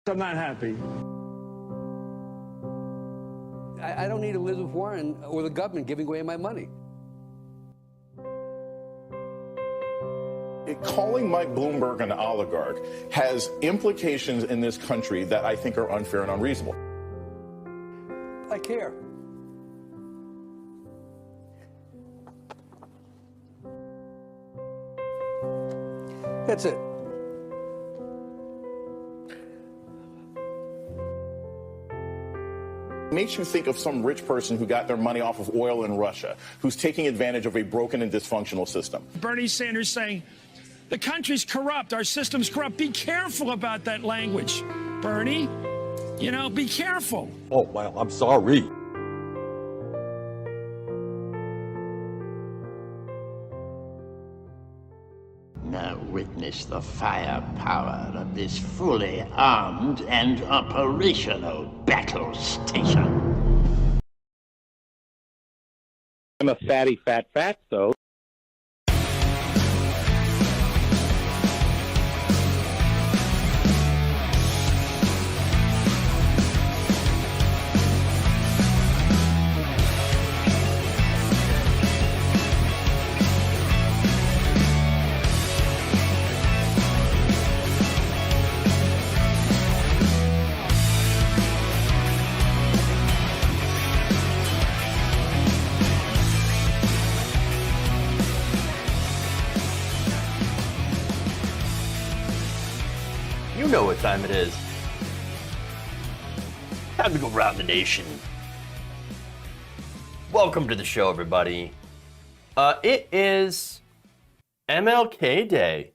I'm not happy. I don't need Elizabeth Warren or the government giving away my money. Calling Mike Bloomberg an oligarch has implications in this country that I think are unfair and unreasonable. I care. That's it. Makes you think of some rich person who got their money off of oil in Russia, who's taking advantage of a broken and dysfunctional system. Bernie Sanders saying, the country's corrupt, our system's corrupt. Be careful about that language, Bernie. You know, be careful. Oh, well, I'm sorry. Now witness the firepower of this fully armed and operational battle station. I'm a fatty fat though. You know what time it is. Time to go round the nation. Welcome to the show, everybody. It is MLK Day.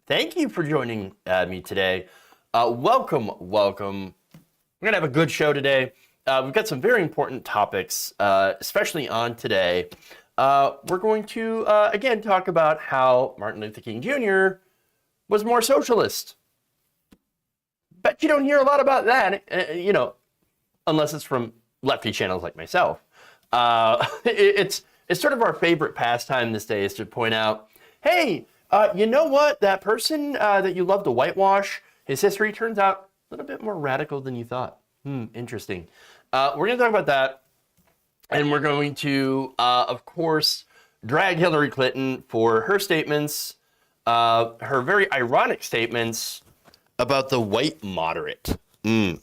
Thank you for joining me today. Welcome. We're going to have a good show today. We've got some very important topics, especially on today. We're going to, again, talk about how Martin Luther King Jr. was more socialist. Bet you don't hear a lot about that, you know, unless it's from lefty channels like myself. It's sort of our favorite pastime this day is to point out, hey, you know what? That person that you love to whitewash, his history turns out a little bit more radical than you thought. Interesting. We're going to talk about that. And we're going to, of course, drag Hillary Clinton for her statements, her very ironic statements about the white moderate. It's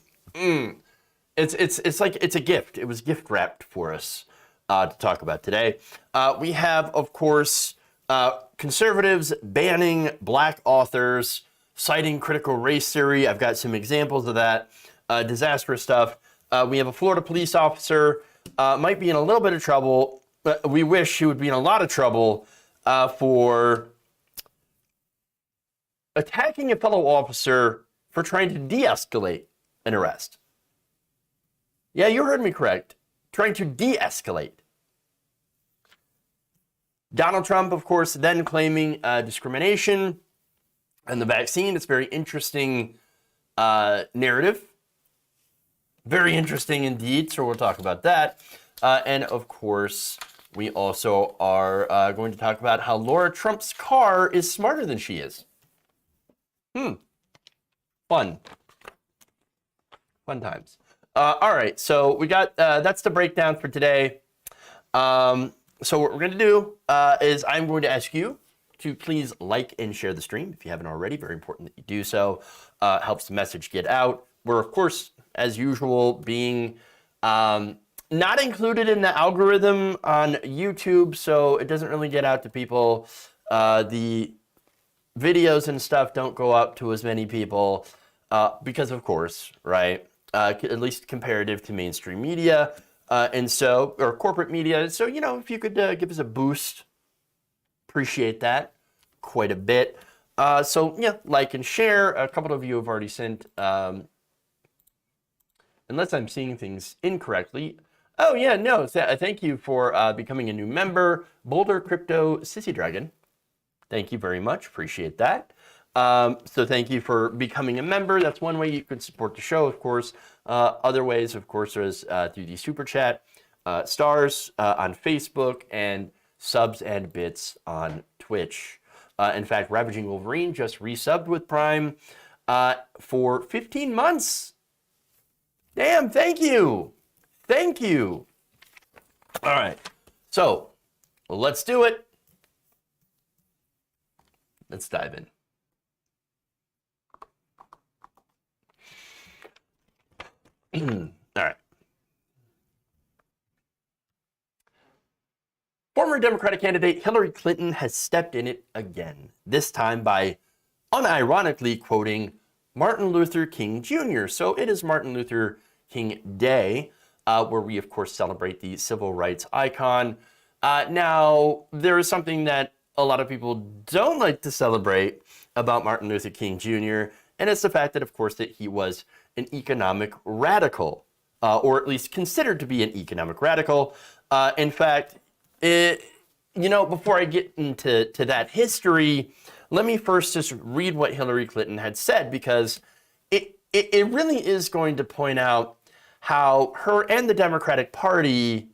like it's a gift. It was gift wrapped for us to talk about today. We have, of course, conservatives banning black authors, citing critical race theory. I've got some examples of that. Disastrous stuff. We have a Florida police officer might be in a little bit of trouble. But we wish she would be in a lot of trouble for attacking a fellow officer for trying to de-escalate an arrest. Yeah, you heard me correct. Trying to de-escalate. Donald Trump, of course, then claiming discrimination and the vaccine. It's a very interesting narrative. Very interesting indeed, so we'll talk about that. And of course, we also are going to talk about how Lara Trump's car is smarter than she is. Fun times. All right, so we got, that's the breakdown for today. So what we're going to do is I'm going to ask you to please like and share the stream if you haven't already. Very important that you do so. Helps the message get out. We're, of course, as usual, being not included in the algorithm on YouTube, so it doesn't really get out to people. The videos and stuff don't go out to as many people because, of course, right, at least comparative to mainstream media, and so, or corporate media. So, you know, if you could give us a boost, appreciate that quite a bit. So, yeah, like and share. A couple of you have already sent, unless I'm seeing things incorrectly. Oh, yeah, no, thank you for becoming a new member. Boulder Crypto Sissy Dragon. Thank you very much. Appreciate that. So thank you for becoming a member. That's one way you can support the show, of course. Other ways, of course, is through the Super Chat, stars on Facebook, and subs and bits on Twitch. In fact, Ravaging Wolverine just resubbed with Prime. for 15 months. Damn, thank you. Thank you. All right, so let's do it. Let's dive in. All right. Former Democratic candidate Hillary Clinton has stepped in it again, this time by unironically quoting Martin Luther King Jr. So it is Martin Luther King Day, where we, of course, celebrate the civil rights icon. Now, there is something that a lot of people don't like to celebrate about Martin Luther King Jr., and it's the fact that, of course, that he was an economic radical, or at least considered to be an economic radical. In fact, before I get into that history, let me first just read what Hillary Clinton had said, because it really is going to point out how her and the Democratic Party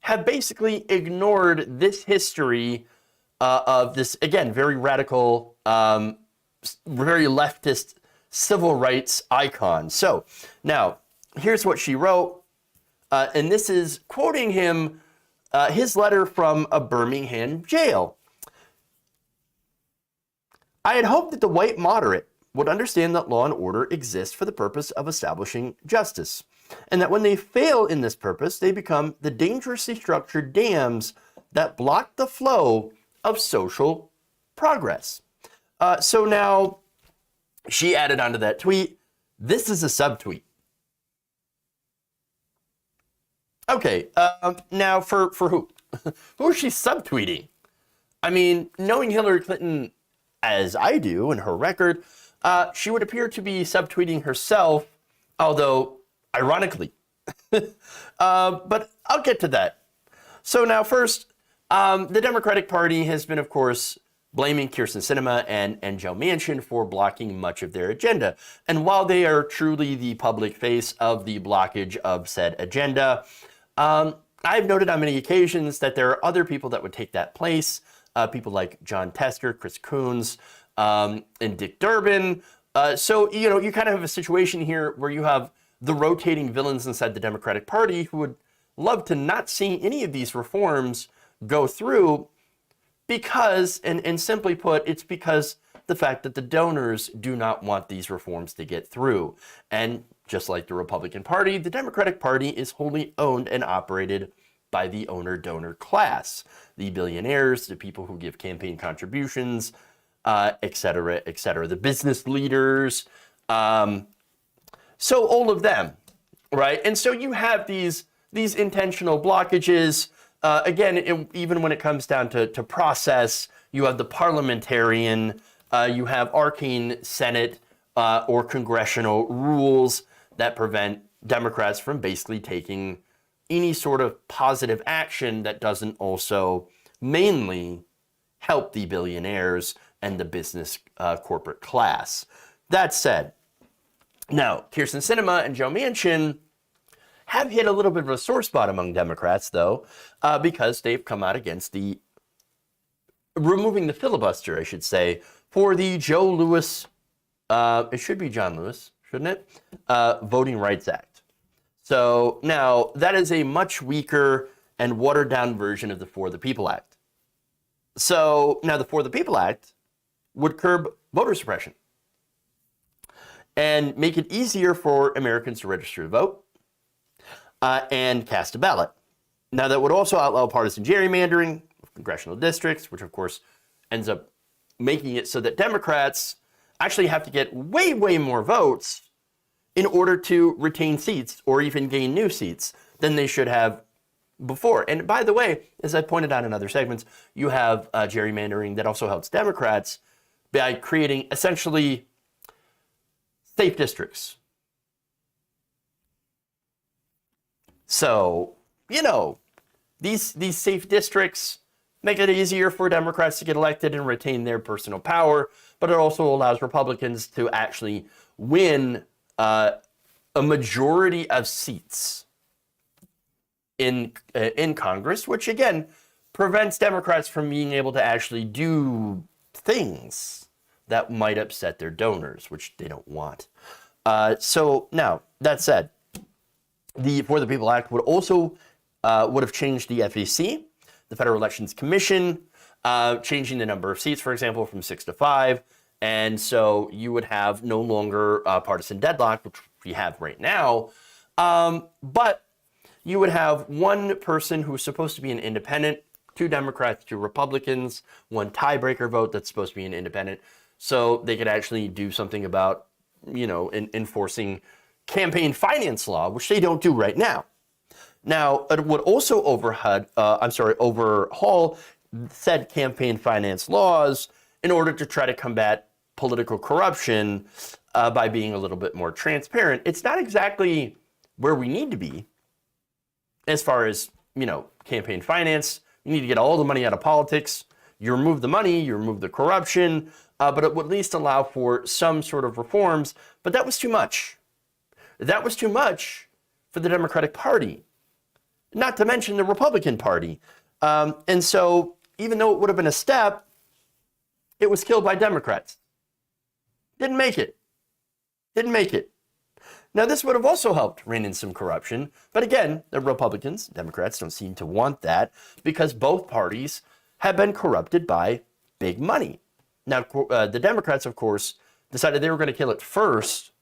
have basically ignored this history of this, again, very radical, very leftist civil rights icon. So now, here's what she wrote, and this is quoting him, his letter from a Birmingham jail. I had hoped that the white moderate would understand that law and order exists for the purpose of establishing justice, and that when they fail in this purpose, they become the dangerously structured dams that block the flow of social progress. So now she added onto that tweet, this is a subtweet. Okay, now for who? Who is she subtweeting? I mean, knowing Hillary Clinton as I do and her record, she would appear to be subtweeting herself, although ironically. But I'll get to that. So now first, the Democratic Party has been, of course, blaming Kyrsten Sinema and Joe Manchin for blocking much of their agenda. And while they are truly the public face of the blockage of said agenda, I've noted on many occasions that there are other people that would take that place, people like John Tester, Chris Coons, and Dick Durbin. So, you kind of have a situation here where you have the rotating villains inside the Democratic Party who would love to not see any of these reforms go through because, and simply put, it's because the fact that the donors do not want these reforms to get through. And just like the Republican Party, the Democratic Party is wholly owned and operated by the owner-donor class, the billionaires, the people who give campaign contributions, et cetera, the business leaders. So all of them, right? And so you have these intentional blockages. Again, even when it comes down to process, you have the parliamentarian, you have arcane Senate or congressional rules that prevent Democrats from basically taking any sort of positive action that doesn't also mainly help the billionaires and the business corporate class. That said, now, Kyrsten Sinema and Joe Manchin have hit a little bit of a sore spot among Democrats, though, because they've come out against the removing the filibuster, I should say, for the Joe Lewis, it should be John Lewis, shouldn't it? Voting Rights Act. So now that is a much weaker and watered down version of the For the People Act. So now the For the People Act would curb voter suppression and make it easier for Americans to register to vote and cast a ballot. Now that would also outlaw partisan gerrymandering of congressional districts, which of course ends up making it so that Democrats actually have to get way, way more votes in order to retain seats or even gain new seats than they should have before. And by the way, as I pointed out in other segments, you have gerrymandering that also helps Democrats by creating essentially safe districts. So, these safe districts make it easier for Democrats to get elected and retain their personal power, but it also allows Republicans to actually win a majority of seats in Congress, which again prevents Democrats from being able to actually do things that might upset their donors, which they don't want. So now, that said, the For the People Act would also would have changed the FEC, the Federal Elections Commission, changing the number of seats, for example, from 6 to 5. And so you would have no longer partisan deadlock, which we have right now, but you would have one person who's supposed to be an independent, 2 Democrats, 2 Republicans, 1 tiebreaker vote that's supposed to be an independent, so they could actually do something about, you know, enforcing campaign finance law, which they don't do right now. Now, it would also overhaul said campaign finance laws in order to try to combat political corruption by being a little bit more transparent. It's not exactly where we need to be as far as, you know, campaign finance. You need to get all the money out of politics. You remove the money, you remove the corruption, but it would at least allow for some sort of reforms. But that was too much. That was too much for the Democratic Party, not to mention the Republican Party. And so even though it would have been a step, it was killed by Democrats. Didn't make it. Didn't make it. Now, this would have also helped rein in some corruption. But again, the Republicans, Democrats don't seem to want that because both parties have been corrupted by big money. Now, the Democrats, of course, decided they were going to kill it first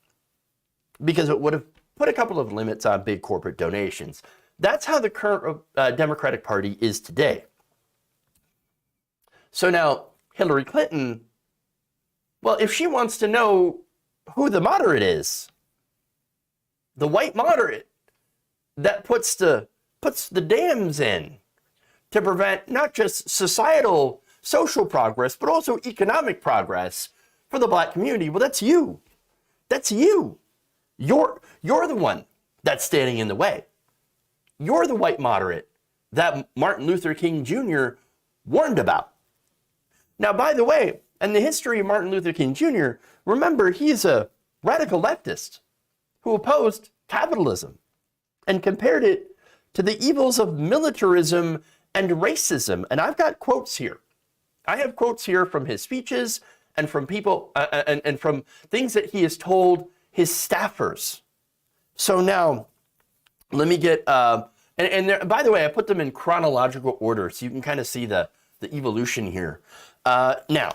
because it would have put a couple of limits on big corporate donations. That's how the current Democratic Party is today. So now, Hillary Clinton, well, if she wants to know who the moderate is, the white moderate that puts the dams in to prevent not just societal, social progress, but also economic progress for the black community, well, that's you. That's you. You're the one that's standing in the way. You're the white moderate that Martin Luther King Jr. warned about. Now, by the way, in the history of Martin Luther King Jr., remember, he's a radical leftist who opposed capitalism and compared it to the evils of militarism and racism. And I've got quotes here. I have quotes here from his speeches and from people and from things that he has told his staffers. So now, let me get, and by the way, I put them in chronological order so you can kind of see the evolution here. Now,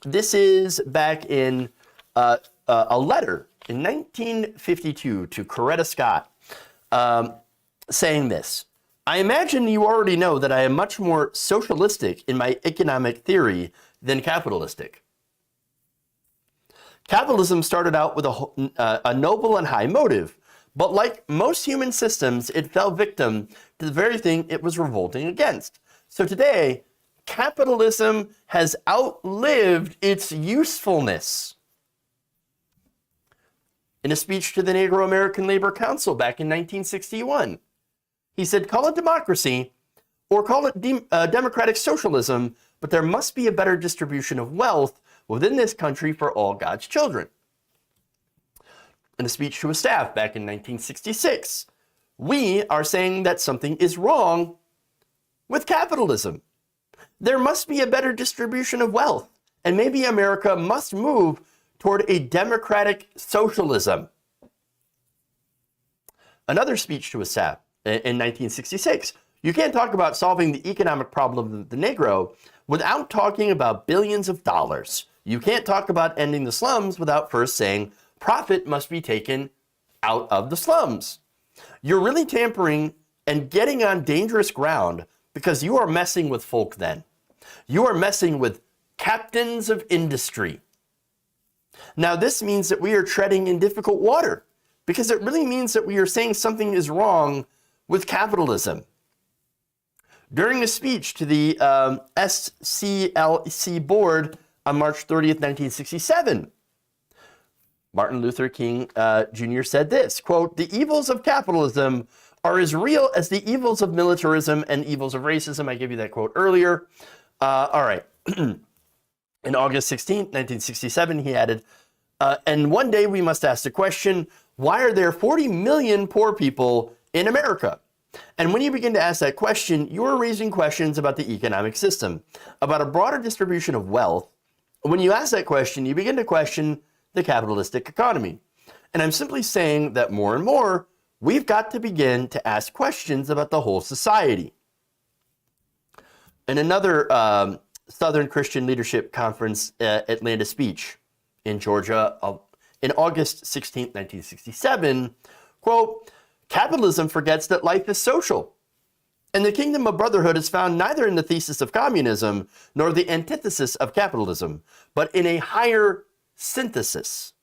this is back in a letter in 1952 to Coretta Scott saying this. I imagine you already know that I am much more socialistic in my economic theory than capitalistic. Capitalism started out with a noble and high motive, but like most human systems, it fell victim to the very thing it was revolting against. So today, capitalism has outlived its usefulness. In a speech to the Negro American Labor Council back in 1961, he said, call it democracy or call it democratic socialism, but there must be a better distribution of wealth within this country for all God's children. In a speech to a staff back in 1966, we are saying that something is wrong with capitalism. There must be a better distribution of wealth, and maybe America must move toward a democratic socialism. Another speech to a staff in 1966. You can't talk about solving the economic problem of the Negro without talking about billions of dollars. You can't talk about ending the slums without first saying profit must be taken out of the slums. You're really tampering and getting on dangerous ground because you are messing with folk then. You are messing with captains of industry. Now, this means that we are treading in difficult water because it really means that we are saying something is wrong with capitalism. During a speech to the SCLC board on March 30th, 1967, Martin Luther King Jr. said this, quote, the evils of capitalism are as real as the evils of militarism and evils of racism. I gave you that quote earlier. All right. In August 16th, 1967, he added, and one day we must ask the question, why are there 40 million poor people in America? And when you begin to ask that question, you are raising questions about the economic system, about a broader distribution of wealth, When you ask that question, you begin to question the capitalistic economy. And I'm simply saying that more and more, we've got to begin to ask questions about the whole society. In another Southern Christian Leadership Conference Atlanta speech in Georgia in August 16, 1967, quote, "Capitalism forgets that life is social. And the kingdom of brotherhood is found neither in the thesis of communism nor the antithesis of capitalism, but in a higher synthesis."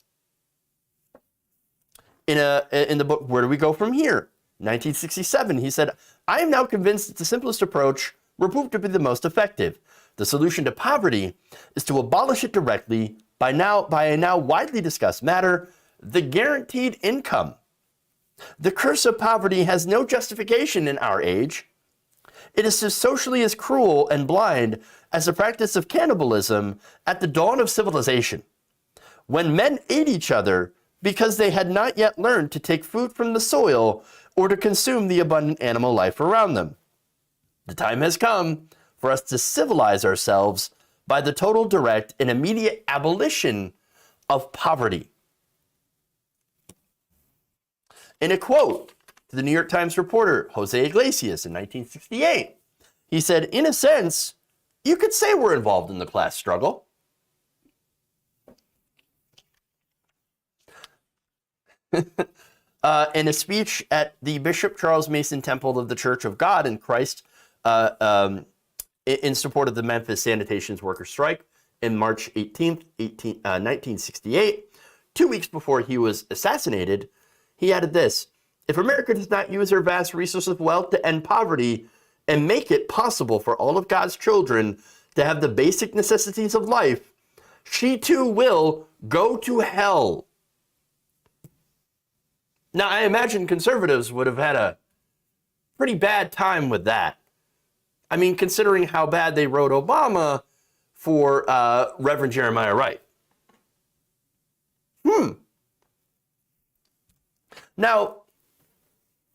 In the book, Where Do We Go From Here? 1967, he said, "I am now convinced that the simplest approach will prove to be the most effective. The solution to poverty is to abolish it directly by a now widely discussed matter, the guaranteed income. The curse of poverty has no justification in our age. It is socially as cruel and blind as the practice of cannibalism at the dawn of civilization, when men ate each other because they had not yet learned to take food from the soil or to consume the abundant animal life around them. The time has come for us to civilize ourselves by the total, direct, and immediate abolition of poverty." In a quote to the New York Times reporter Jose Iglesias in 1968, he said, "In a sense, you could say we're involved in the class struggle." In a speech at the Bishop Charles Mason Temple of the Church of God in Christ in support of the Memphis sanitation workers strike in March 18th, 1968, 2 weeks before he was assassinated, he added this: "If America does not use her vast resources of wealth to end poverty and make it possible for all of God's children to have the basic necessities of life, she too will go to hell." Now, I imagine conservatives would have had a pretty bad time with that. I mean, considering how bad they wrote Obama for Reverend Jeremiah Wright. Now,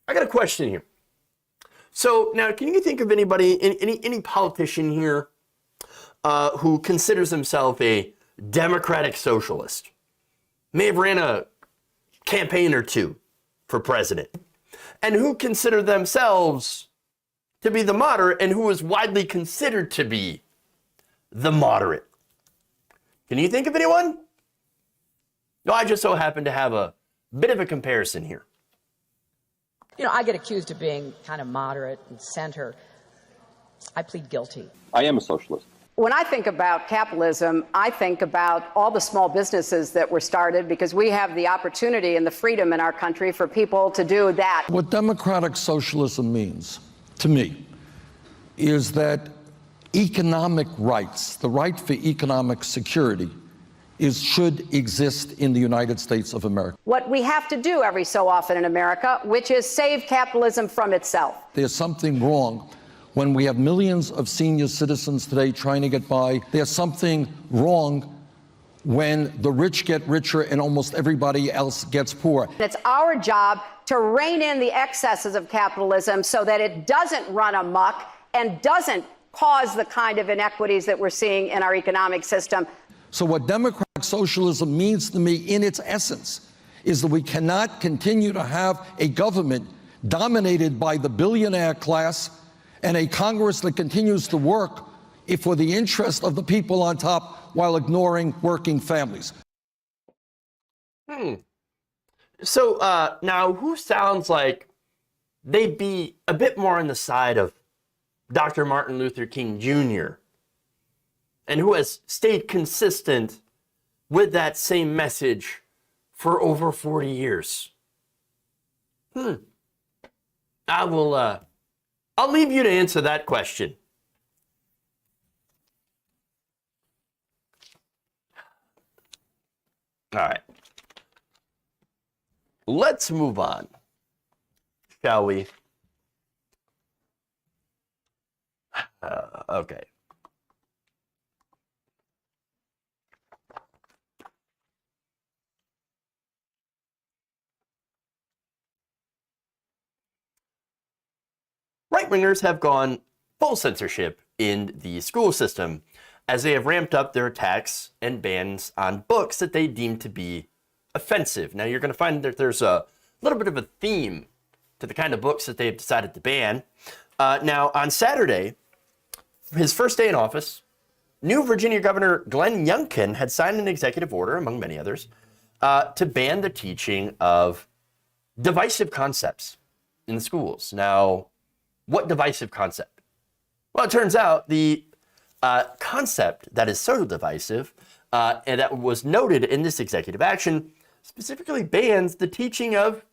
I got a question here. So now, can you think of anybody, any politician here who considers himself a democratic socialist? May have ran a campaign or two for president, and who consider themselves to be the moderate and who is widely considered to be the moderate? Can you think of anyone? No, I just so happen to have a bit of a comparison here. You know, I get accused of being kind of moderate and center. I plead guilty. I am a socialist. When I think about capitalism, I think about all the small businesses that were started because we have the opportunity and the freedom in our country for people to do that. What democratic socialism means, to me, is that economic rights, the right for economic security, should exist in the United States of America. What we have to do every so often in America, which is save capitalism from itself. There's something wrong when we have millions of senior citizens today trying to get by. There's something wrong when the rich get richer and almost everybody else gets poor. It's our job to rein in the excesses of capitalism so that it doesn't run amok and doesn't cause the kind of inequities that we're seeing in our economic system. So what democratic socialism means to me in its essence is that we cannot continue to have a government dominated by the billionaire class and a Congress that continues to work for the interest of the people on top while ignoring working families. So now, who sounds like they'd be a bit more on the side of Dr. Martin Luther King Jr., and who has stayed consistent with that same message for over 40 years? I'll leave you to answer that question. All right. Let's move on, shall we? Okay. Right-wingers have gone full censorship in the school system as they have ramped up their attacks and bans on books that they deem to be offensive. Now, you're going to find that there's a little bit of a theme to the kind of books that they've decided to ban. Now, on Saturday, his first day in office, new Virginia Governor Glenn Youngkin had signed an executive order, among many others, to ban the teaching of divisive concepts in the schools. Now, what divisive concept? Well, it turns out the concept that is so divisive and that was noted in this executive action specifically bans the teaching of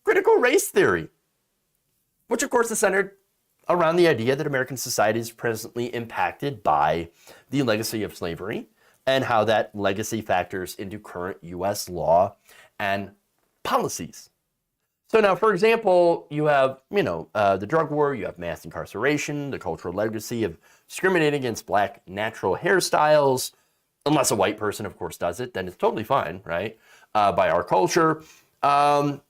critical race theory, which of course is centered around the idea that American society is presently impacted by the legacy of slavery and how that legacy factors into current U.S. law and policies. So now, for example, you have, the drug war, you have mass incarceration, the cultural legacy of discriminating against black natural hairstyles, unless a white person, of course, does it, then it's totally fine, right? By our culture. And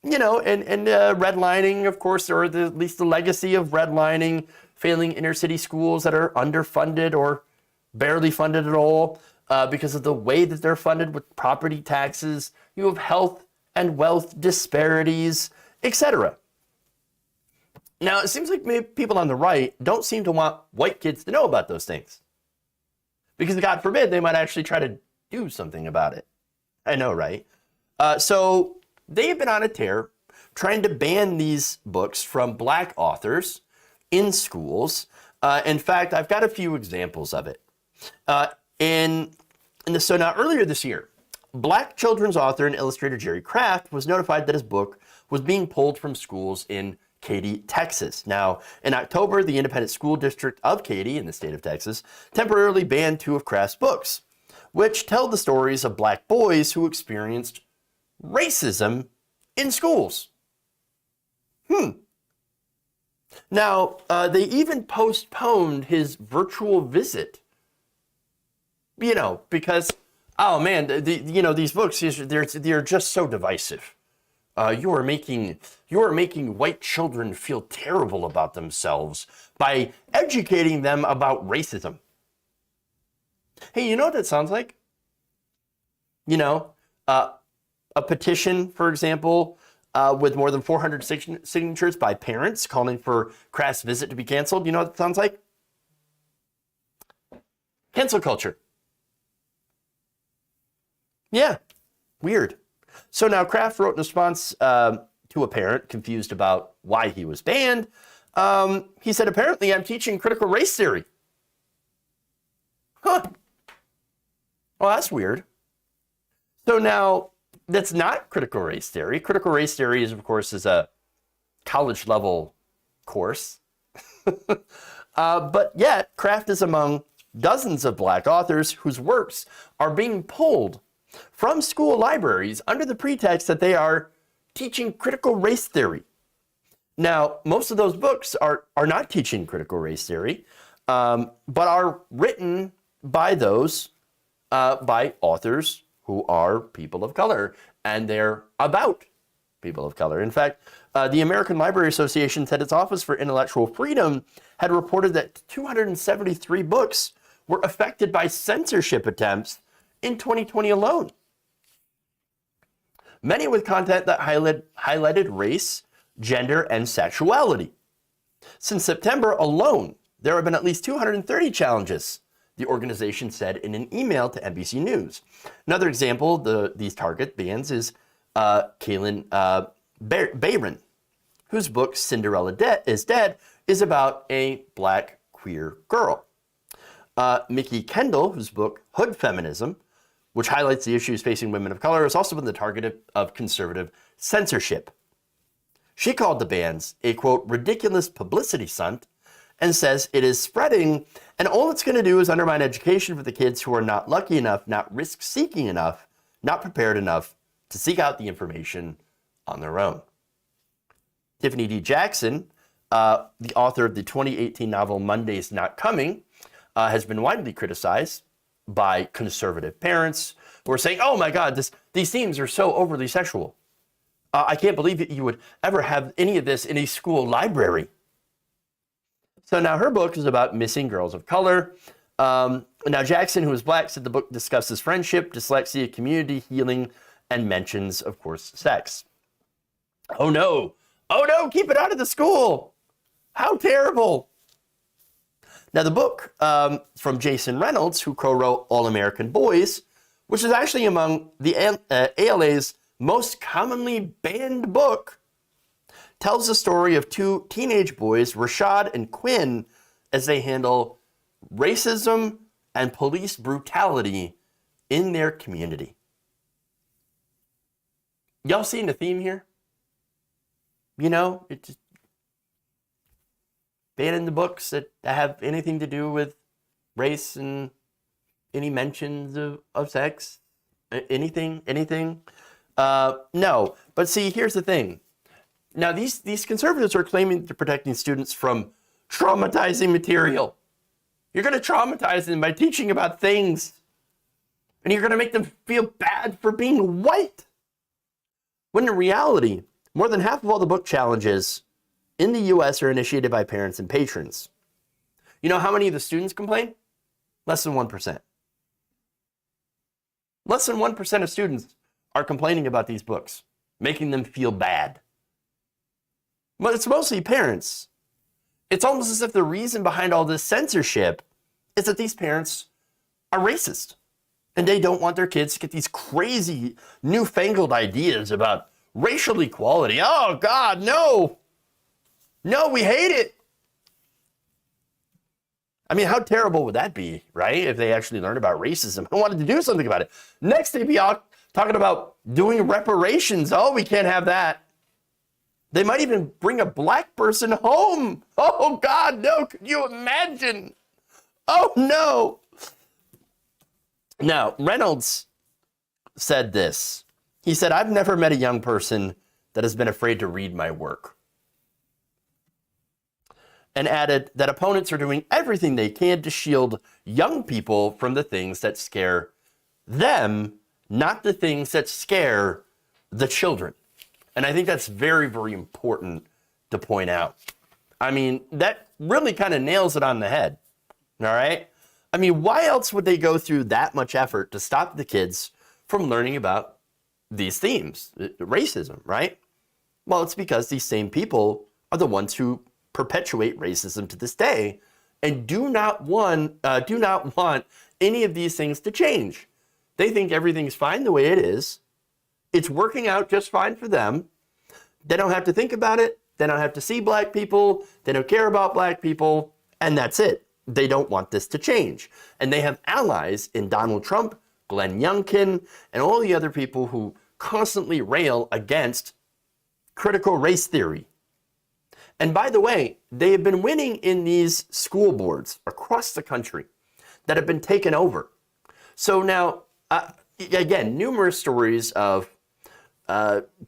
redlining, of course, or at least the legacy of redlining, failing inner city schools that are underfunded or barely funded at all because of the way that they're funded with property taxes. You have health and wealth disparities, etc. Now, it seems like maybe people on the right don't seem to want white kids to know about those things. Because God forbid, they might actually try to do something about it. I know, right? So they have been on a tear trying to ban these books from black authors in schools. In fact, I've got a few examples of it. So now earlier this year, black children's author and illustrator Jerry Craft was notified that his book was being pulled from schools in Katy, Texas. Now, in October, the Independent School District of Katy in the state of Texas temporarily banned 2 of Craft's books, which tell the stories of black boys who experienced racism in schools. Now, they even postponed his virtual visit, because, oh man, these books, they're just so divisive. You are making white children feel terrible about themselves by educating them about racism. Hey, you know what that sounds like? A petition, for example, with more than 400 signatures by parents calling for Craft's visit to be canceled. You know what it sounds like? Cancel culture. Yeah, weird. So now Craft wrote in response to a parent confused about why he was banned. He said, apparently I'm teaching critical race theory. Huh. Well, that's weird. So now that's not critical race theory. Critical race theory is, of course, a college level course. But yet Craft is among dozens of black authors whose works are being pulled from school libraries under the pretext that they are teaching critical race theory. Now, most of those books are not teaching critical race theory, but are written by by authors who are people of color, and they're about people of color. In fact, the American Library Association said its Office for Intellectual Freedom had reported that 273 books were affected by censorship attempts in 2020 alone. Many with content that highlighted race, gender, and sexuality. Since September alone, there have been at least 230 challenges, the organization said in an email to NBC News. Another example of these target bans is Kaylin Bayron, whose book Cinderella is Dead is about a black queer girl. Mickey Kendall, whose book Hood Feminism, which highlights the issues facing women of color, has also been the target of conservative censorship. She called the bans a, quote, ridiculous publicity stunt and says it is spreading, and all it's going to do is undermine education for the kids who are not lucky enough, not risk-seeking enough, not prepared enough to seek out the information on their own. Tiffany D. Jackson, the author of the 2018 novel Monday's Not Coming, has been widely criticized by conservative parents who are saying, oh my God, these themes are so overly sexual. I can't believe that you would ever have any of this in a school library. So now her book is about missing girls of color. Now, Jackson, who is black, said the book discusses friendship, dyslexia, community, healing, and mentions, of course, sex. Oh no! Oh no! Keep it out of the school! How terrible! Now, the book from Jason Reynolds, who co-wrote All American Boys, which is actually among the ALA's most commonly banned book, tells the story of two teenage boys, Rashad and Quinn, as they handle racism and police brutality in their community. Y'all seeing the theme here? You know, it's just banning the books that have anything to do with race and any mentions of sex, anything. No, but see, here's the thing. Now, these conservatives are claiming they're protecting students from traumatizing material. You're going to traumatize them by teaching about things, and you're going to make them feel bad for being white. When in reality, more than half of all the book challenges in the U.S. are initiated by parents and patrons. You know how many of the students complain? Less than 1%. Less than 1% of students are complaining about these books, making them feel bad. But it's mostly parents. It's almost as if the reason behind all this censorship is that these parents are racist. And they don't want their kids to get these crazy, newfangled ideas about racial equality. Oh, God, no. No, we hate it. I mean, how terrible would that be, right? If they actually learned about racism and wanted to do something about it. Next, they'd be out talking about doing reparations. Oh, we can't have that. They might even bring a black person home. Oh, God, no. Could you imagine? Oh, no. Now, Reynolds said this. He said, I've never met a young person that has been afraid to read my work. And added that opponents are doing everything they can to shield young people from the things that scare them, not the things that scare the children. And I think that's very, very important to point out. I mean, that really kind of nails it on the head. All right? I mean, why else would they go through that much effort to stop the kids from learning about these themes, racism, right? Well, it's because these same people are the ones who perpetuate racism to this day and do not want any of these things to change. They think everything's fine the way it is. It's working out just fine for them. They don't have to think about it. They don't have to see black people. They don't care about black people. And that's it. They don't want this to change. And they have allies in Donald Trump, Glenn Youngkin, and all the other people who constantly rail against critical race theory. And by the way, they have been winning in these school boards across the country that have been taken over. So now, again, numerous stories of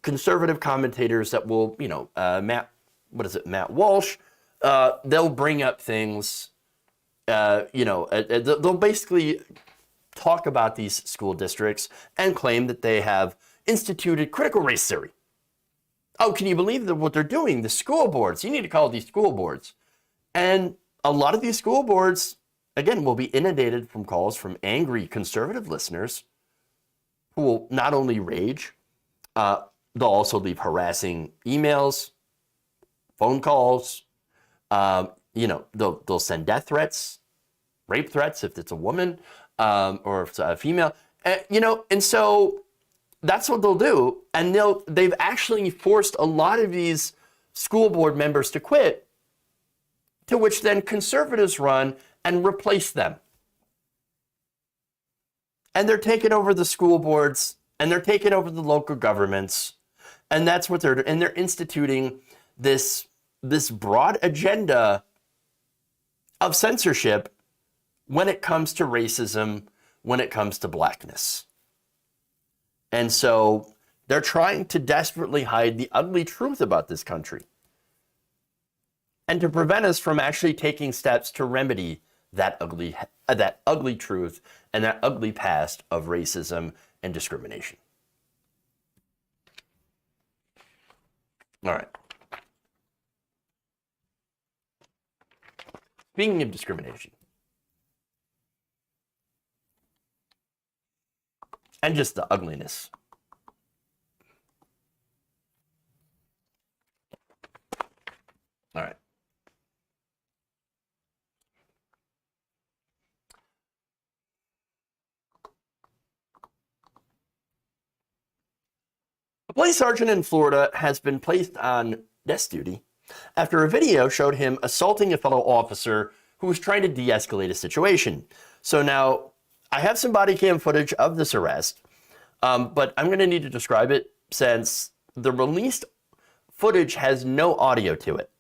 conservative commentators that will, Matt Walsh, they'll bring up things, they'll basically talk about these school districts and claim that they have instituted critical race theory. Oh, can you believe that what they're doing? The school boards, you need to call these school boards. And a lot of these school boards, again, will be inundated from calls from angry conservative listeners who will not only rage, they'll also leave harassing emails, phone calls, they'll send death threats, rape threats if it's a woman or if it's a female, and so that's what they'll do. And they've actually forced a lot of these school board members to quit, to which then conservatives run and replace them. And they're taking over the school boards and they're taking over the local governments. And that's what they're doing. And they're instituting this broad agenda of censorship when it comes to racism, when it comes to blackness. And so they're trying to desperately hide the ugly truth about this country and to prevent us from actually taking steps to remedy that ugly truth and that ugly past of racism and discrimination. All right. Speaking of discrimination, and just the ugliness. All right. A police sergeant in Florida has been placed on desk duty after a video showed him assaulting a fellow officer who was trying to de-escalate a situation. So now, I have some body cam footage of this arrest, but I'm going to need to describe it since the released footage has no audio to it.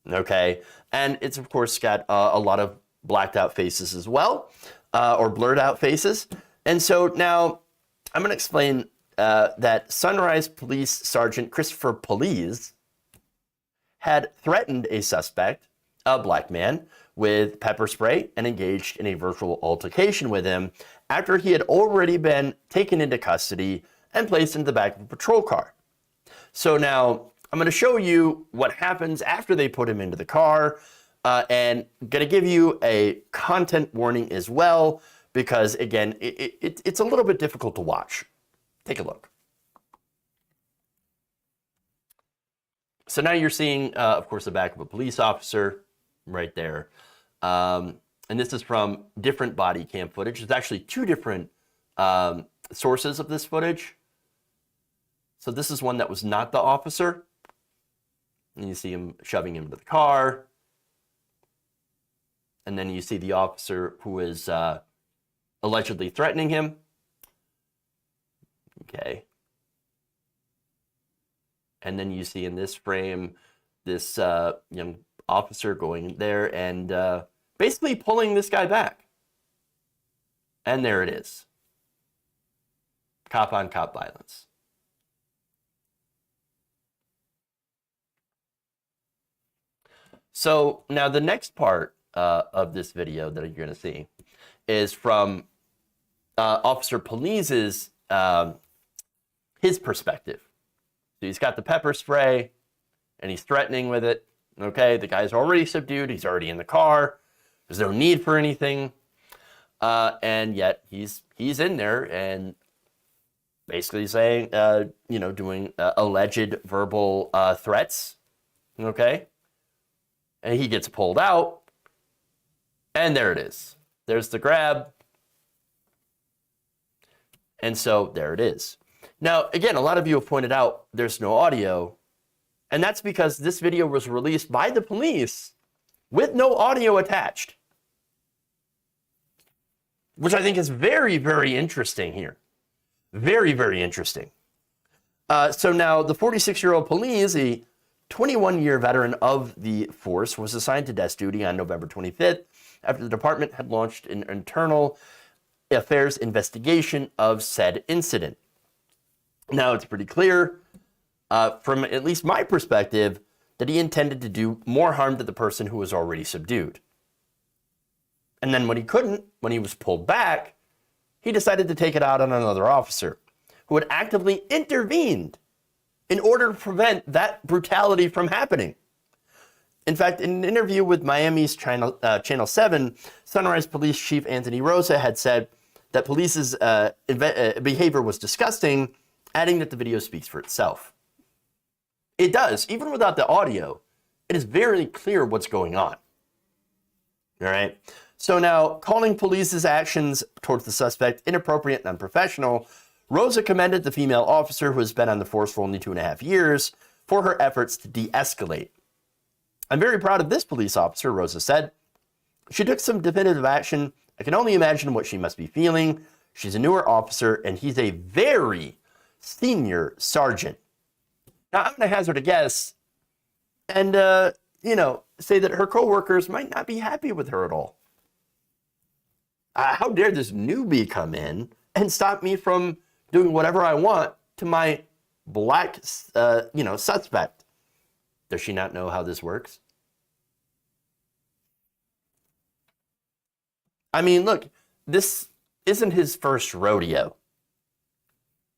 Okay, and it's of course got a lot of blacked out faces as well, or blurred out faces. And so now I'm going to explain that Sunrise Police Sergeant Christopher Police had threatened a suspect, a black man, with pepper spray and engaged in a virtual altercation with him after he had already been taken into custody and placed into the back of a patrol car. So now I'm going to show you what happens after they put him into the car, and going to give you a content warning as well, because again, it's a little bit difficult to watch. Take a look. So now you're seeing, of course, the back of a police officer right there. And this is from different body cam footage. There's actually two different sources of this footage. So this is one that was not the officer. And you see him shoving him into the car. And then you see the officer who is allegedly threatening him. Okay. And then you see in this frame, this young officer going there and basically pulling this guy back. And there it is. Cop on cop violence. So now the next part of this video that you're going to see is from Officer Police's his perspective. So he's got the pepper spray and he's threatening with it. Okay, the guy's already subdued. He's already in the car. There's no need for anything. And yet he's in there and basically saying, doing alleged verbal threats. Okay. And he gets pulled out. And there it is. There's the grab. And so there it is. Now, again, a lot of you have pointed out there's no audio. And that's because this video was released by the police with no audio attached. Which I think is very, very interesting here. Very, very interesting. So now the 46-year-old police, a 21-year veteran of the force, was assigned to desk duty on November 25th after the department had launched an internal affairs investigation of said incident. Now, it's pretty clear, from at least my perspective, that he intended to do more harm to the person who was already subdued. And then when he couldn't, when he was pulled back, he decided to take it out on another officer who had actively intervened in order to prevent that brutality from happening. In fact, in an interview with Miami's Channel 7, Sunrise Police Chief Anthony Rosa had said that police's behavior was disgusting, adding that the video speaks for itself. It does. Even without the audio, it is very clear what's going on. All right? So now, calling police's actions towards the suspect inappropriate and unprofessional, Rosa commended the female officer who has been on the force for only 2.5 years for her efforts to de-escalate. I'm very proud of this police officer, Rosa said. She took some definitive action. I can only imagine what she must be feeling. She's a newer officer, and he's a very senior sergeant. Now, I'm going to hazard a guess and, say that her coworkers might not be happy with her at all. How dare this newbie come in and stop me from doing whatever I want to my black, suspect? Does she not know how this works? I mean, look, this isn't his first rodeo.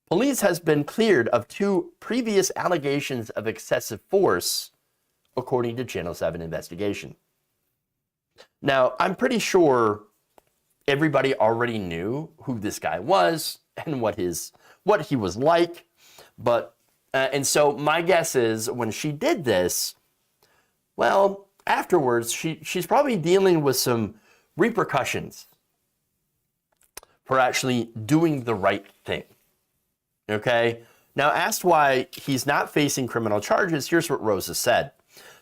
Police has been cleared of 2 previous allegations of excessive force, according to Channel 7 investigation. Now, I'm pretty sure everybody already knew who this guy was. and what he was like. But and so my guess is when she did this, well, afterwards she's probably dealing with some repercussions for actually doing the right thing. Okay? Now, asked why he's not facing criminal charges, here's what Rosa said.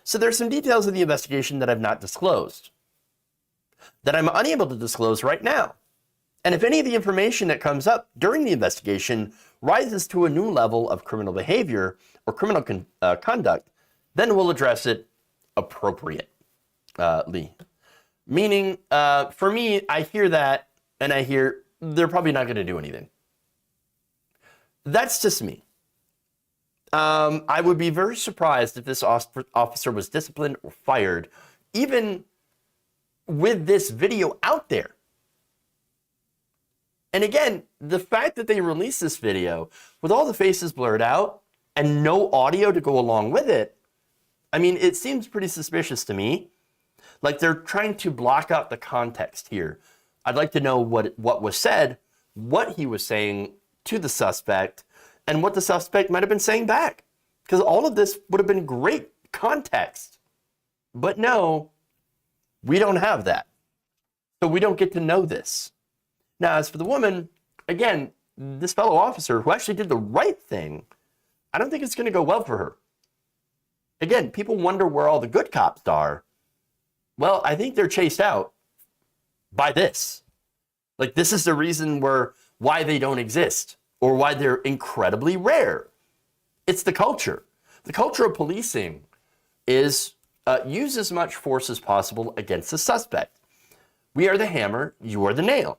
So there's some details of the investigation that I've not disclosed, that I'm unable to disclose right now. And if any of the information that comes up during the investigation rises to a new level of criminal behavior or criminal conduct, then we'll address it appropriately. Meaning, for me, I hear that and I hear they're probably not going to do anything. That's just me. I would be very surprised if this officer was disciplined or fired, even with this video out there. And again, the fact that they released this video with all the faces blurred out and no audio to go along with it, I mean, it seems pretty suspicious to me. Like they're trying to block out the context here. I'd like to know what was said, what he was saying to the suspect, and what the suspect might have been saying back. Because all of this would have been great context. But no, we don't have that. So we don't get to know this. Now, as for the woman, again, this fellow officer who actually did the right thing, I don't think it's going to go well for her. Again, people wonder where all the good cops are. Well, I think they're chased out by this. Like, this is the reason why they don't exist or why they're incredibly rare. It's the culture. The culture of policing is use as much force as possible against the suspect. We are the hammer, you are the nail.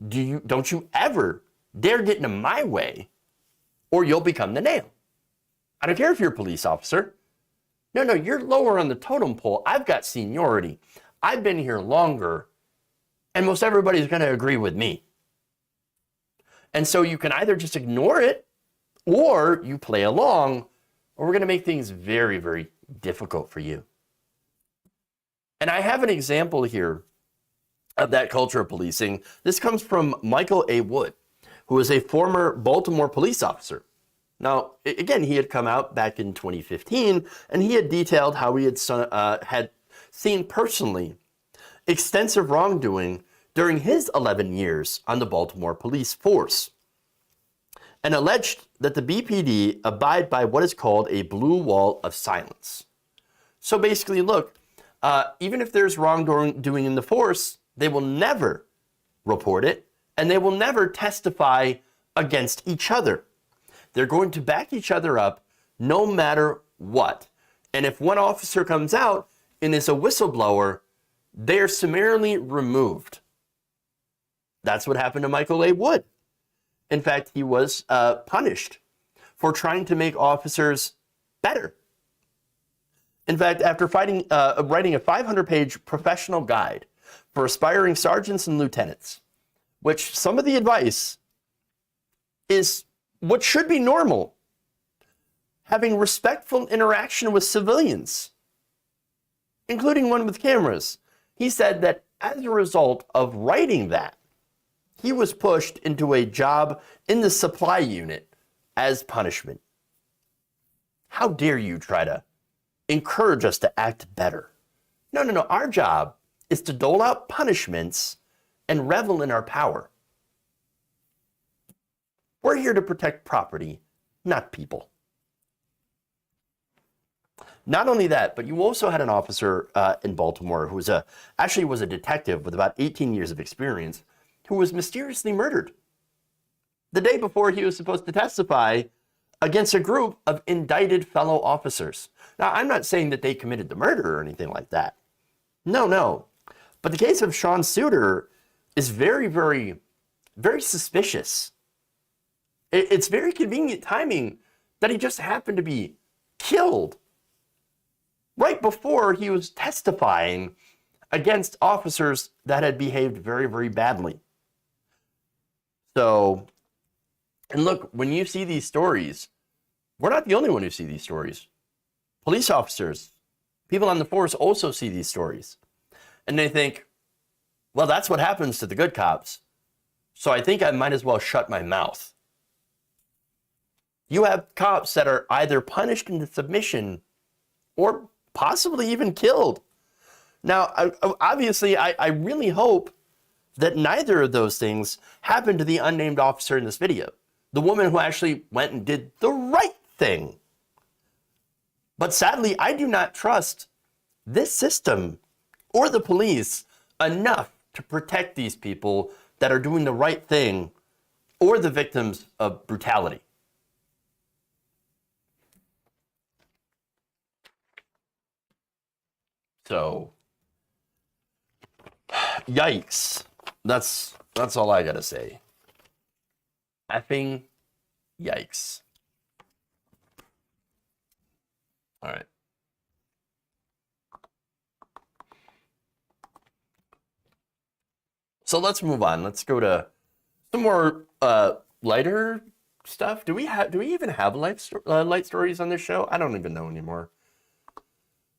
Don't you ever dare get into my way or you'll become the nail. I don't care if you're a police officer. No, you're lower on the totem pole. I've got seniority. I've been here longer, and most everybody's going to agree with me. And so you can either just ignore it, or you play along, or we're going to make things very, very difficult for you. And I have an example here of that culture of policing. This comes from Michael A. Wood, who is a former Baltimore police officer. Now, again, he had come out back in 2015, and he had detailed how he had seen personally extensive wrongdoing during his 11 years on the Baltimore police force, and alleged that the BPD abide by what is called a blue wall of silence. So basically, look, even if there's wrongdoing in the force, they will never report it, and they will never testify against each other. They're going to back each other up no matter what. And if one officer comes out and is a whistleblower, they're summarily removed. That's what happened to Michael A. Wood. In fact, he was punished for trying to make officers better. In fact, after writing a 500-page professional guide for aspiring sergeants and lieutenants, which some of the advice is what should be normal, having respectful interaction with civilians, including one with cameras. He said that as a result of writing that, he was pushed into a job in the supply unit as punishment. How dare you try to encourage us to act better? No. Our job is to dole out punishments and revel in our power. We're here to protect property, not people. Not only that, but you also had an officer in Baltimore who was actually was a detective with about 18 years of experience who was mysteriously murdered the day before he was supposed to testify against a group of indicted fellow officers. Now, I'm not saying that they committed the murder or anything like that. No. But the case of Sean Suter is very, very, very suspicious. It's very convenient timing that he just happened to be killed right before he was testifying against officers that had behaved very, very badly. So, and look, when you see these stories, we're not the only one who see these stories. Police officers, people on the force also see these stories. And they think, well, that's what happens to the good cops. So I think I might as well shut my mouth. You have cops that are either punished into submission or possibly even killed. Now, obviously, I really hope that neither of those things happened to the unnamed officer in this video, the woman who actually went and did the right thing. But sadly, I do not trust this system or the police enough to protect these people that are doing the right thing or the victims of brutality. So, yikes. That's all I gotta say. Effing yikes. All right. So let's move on. Let's go to some more lighter stuff. Do we even have light stories on this show? I don't even know anymore.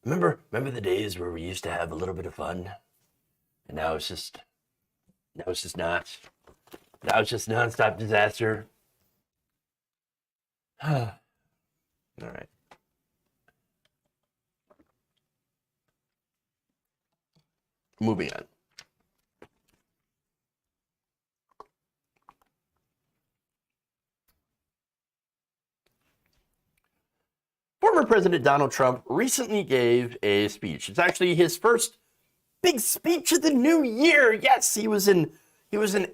Remember the days where we used to have a little bit of fun, and now it's just not. Now it's just nonstop disaster. All right. Moving on. Former President Donald Trump recently gave a speech. It's actually his first big speech of the new year. Yes, he was in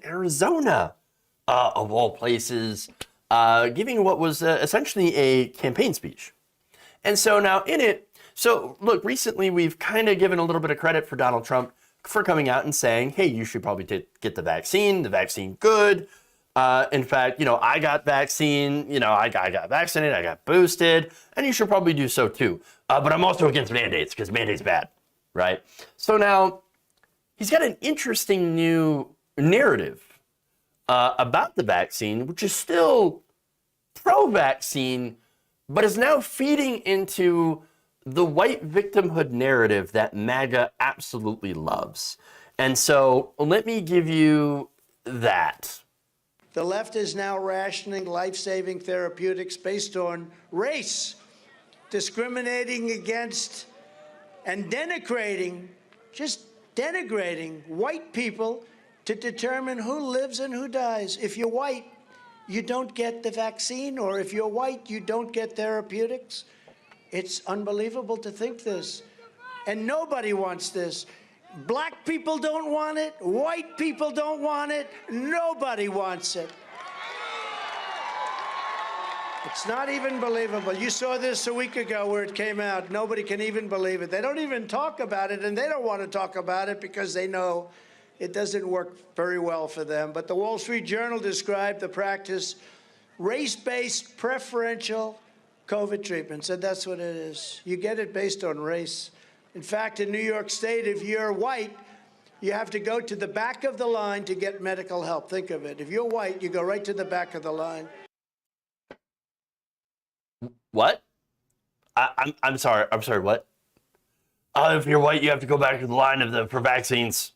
Arizona, of all places, giving what was essentially a campaign speech. And so now in it, so look, recently we've kind of given a little bit of credit for Donald Trump for coming out and saying, hey, you should probably get the vaccine good. In fact, I got vaccine, I got vaccinated, I got boosted, and you should probably do so too. But I'm also against mandates because mandates bad, right? So now he's got an interesting new narrative about the vaccine, which is still pro-vaccine, but is now feeding into the white victimhood narrative that MAGA absolutely loves. And so let me give you that. The left is now rationing life-saving therapeutics based on race, discriminating against and denigrating, just denigrating white people to determine who lives and who dies. If you're white, you don't get the vaccine, or if you're white, you don't get therapeutics. It's unbelievable to think this. And nobody wants this. Black people don't want it. White people don't want it. Nobody wants it. It's not even believable. You saw this a week ago where it came out. Nobody can even believe it. They don't even talk about it, and they don't want to talk about it because they know it doesn't work very well for them. But the Wall Street Journal described the practice race-based preferential COVID treatment. Said that's what it is. You get it based on race. In fact, in New York State, if you're white, you have to go to the back of the line to get medical help. Think of it. If you're white, you go right to the back of the line. What? I'm sorry. I'm sorry. What? If you're white, you have to go back to the line for vaccines.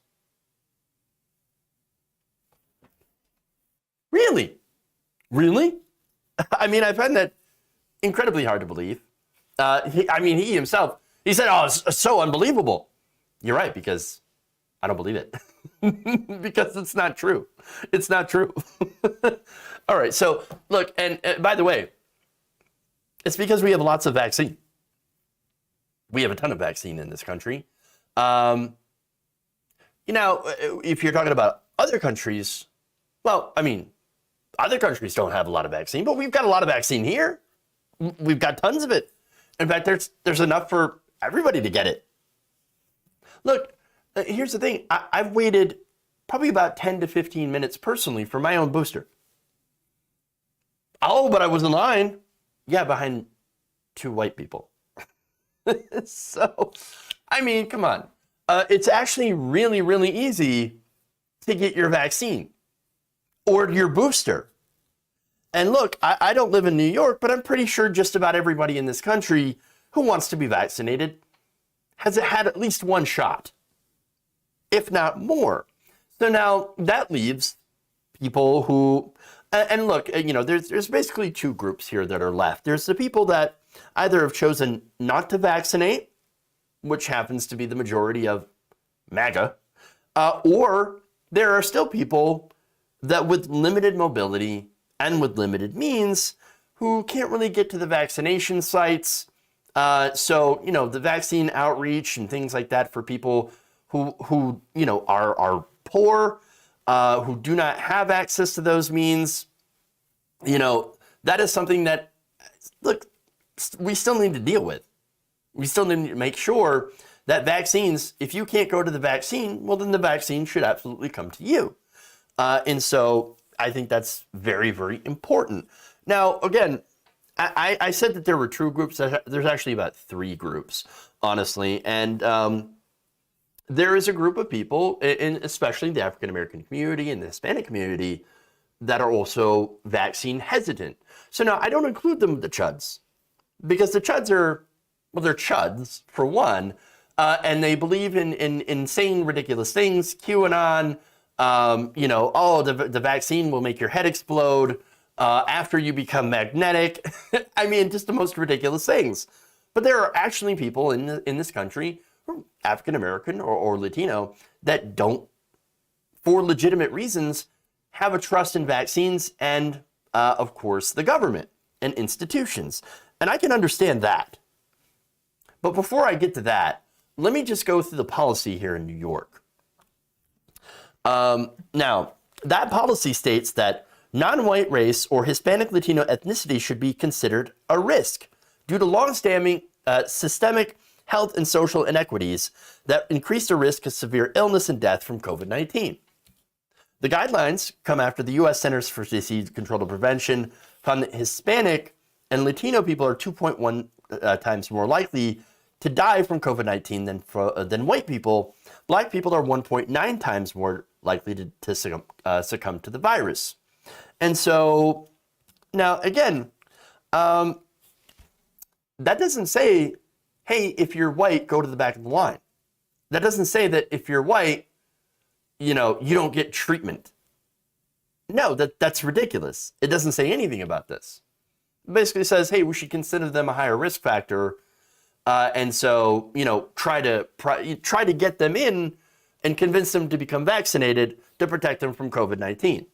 Really? Really? I mean, I find that incredibly hard to believe. He himself, he said, oh, it's so unbelievable. You're right, because I don't believe it. Because it's not true. It's not true. All right, so look, and by the way, it's because we have lots of vaccine. We have a ton of vaccine in this country. If you're talking about other countries, well, I mean, other countries don't have a lot of vaccine, but we've got a lot of vaccine here. We've got tons of it. In fact, there's enough for everybody to get it. Look, here's the thing. I've waited probably about 10 to 15 minutes personally for my own booster. Oh, but I was in line. Yeah, behind two white people. So, I mean, come on. It's actually really, really easy to get your vaccine or your booster. And look, I don't live in New York, but I'm pretty sure just about everybody in this country who wants to be vaccinated has had at least one shot, if not more. So now that leaves people who, and look, there's basically two groups here that are left. There's the people that either have chosen not to vaccinate, which happens to be the majority of MAGA, or there are still people that with limited mobility and with limited means who can't really get to the vaccination sites. So, the vaccine outreach and things like that for people who are poor, who do not have access to those means, that is something that, look, we still need to deal with. We still need to make sure that vaccines, if you can't go to the vaccine, well, then the vaccine should absolutely come to you. And so I think that's very, very important. Now, again, I said that there were two groups. There's actually about three groups, honestly. And there is a group of people, and especially the African-American community and the Hispanic community, that are also vaccine hesitant. So now I don't include them with the chuds, because the chuds they're chuds, for one, and they believe in insane, ridiculous things. QAnon, the vaccine will make your head explode after you become magnetic. I mean, just the most ridiculous things. But there are actually people in this country, African American or Latino, that don't, for legitimate reasons, have a trust in vaccines and, of course, the government and institutions. And I can understand that. But before I get to that, let me just go through the policy here in New York. Now, that policy states that non-white race or Hispanic Latino ethnicity should be considered a risk due to long-standing systemic health and social inequities that increase the risk of severe illness and death from COVID-19. The guidelines come after the U.S. Centers for Disease Control and Prevention found that Hispanic and Latino people are 2.1 times more likely to die from COVID-19 than white people. Black people are 1.9 times more likely to succumb to the virus. And so, now again, that doesn't say, hey, if you're white, go to the back of the line. That doesn't say that if you're white, you don't get treatment. No, that's ridiculous. It doesn't say anything about this. It basically says, hey, we should consider them a higher risk factor. And so, try to get them in and convince them to become vaccinated to protect them from COVID-19.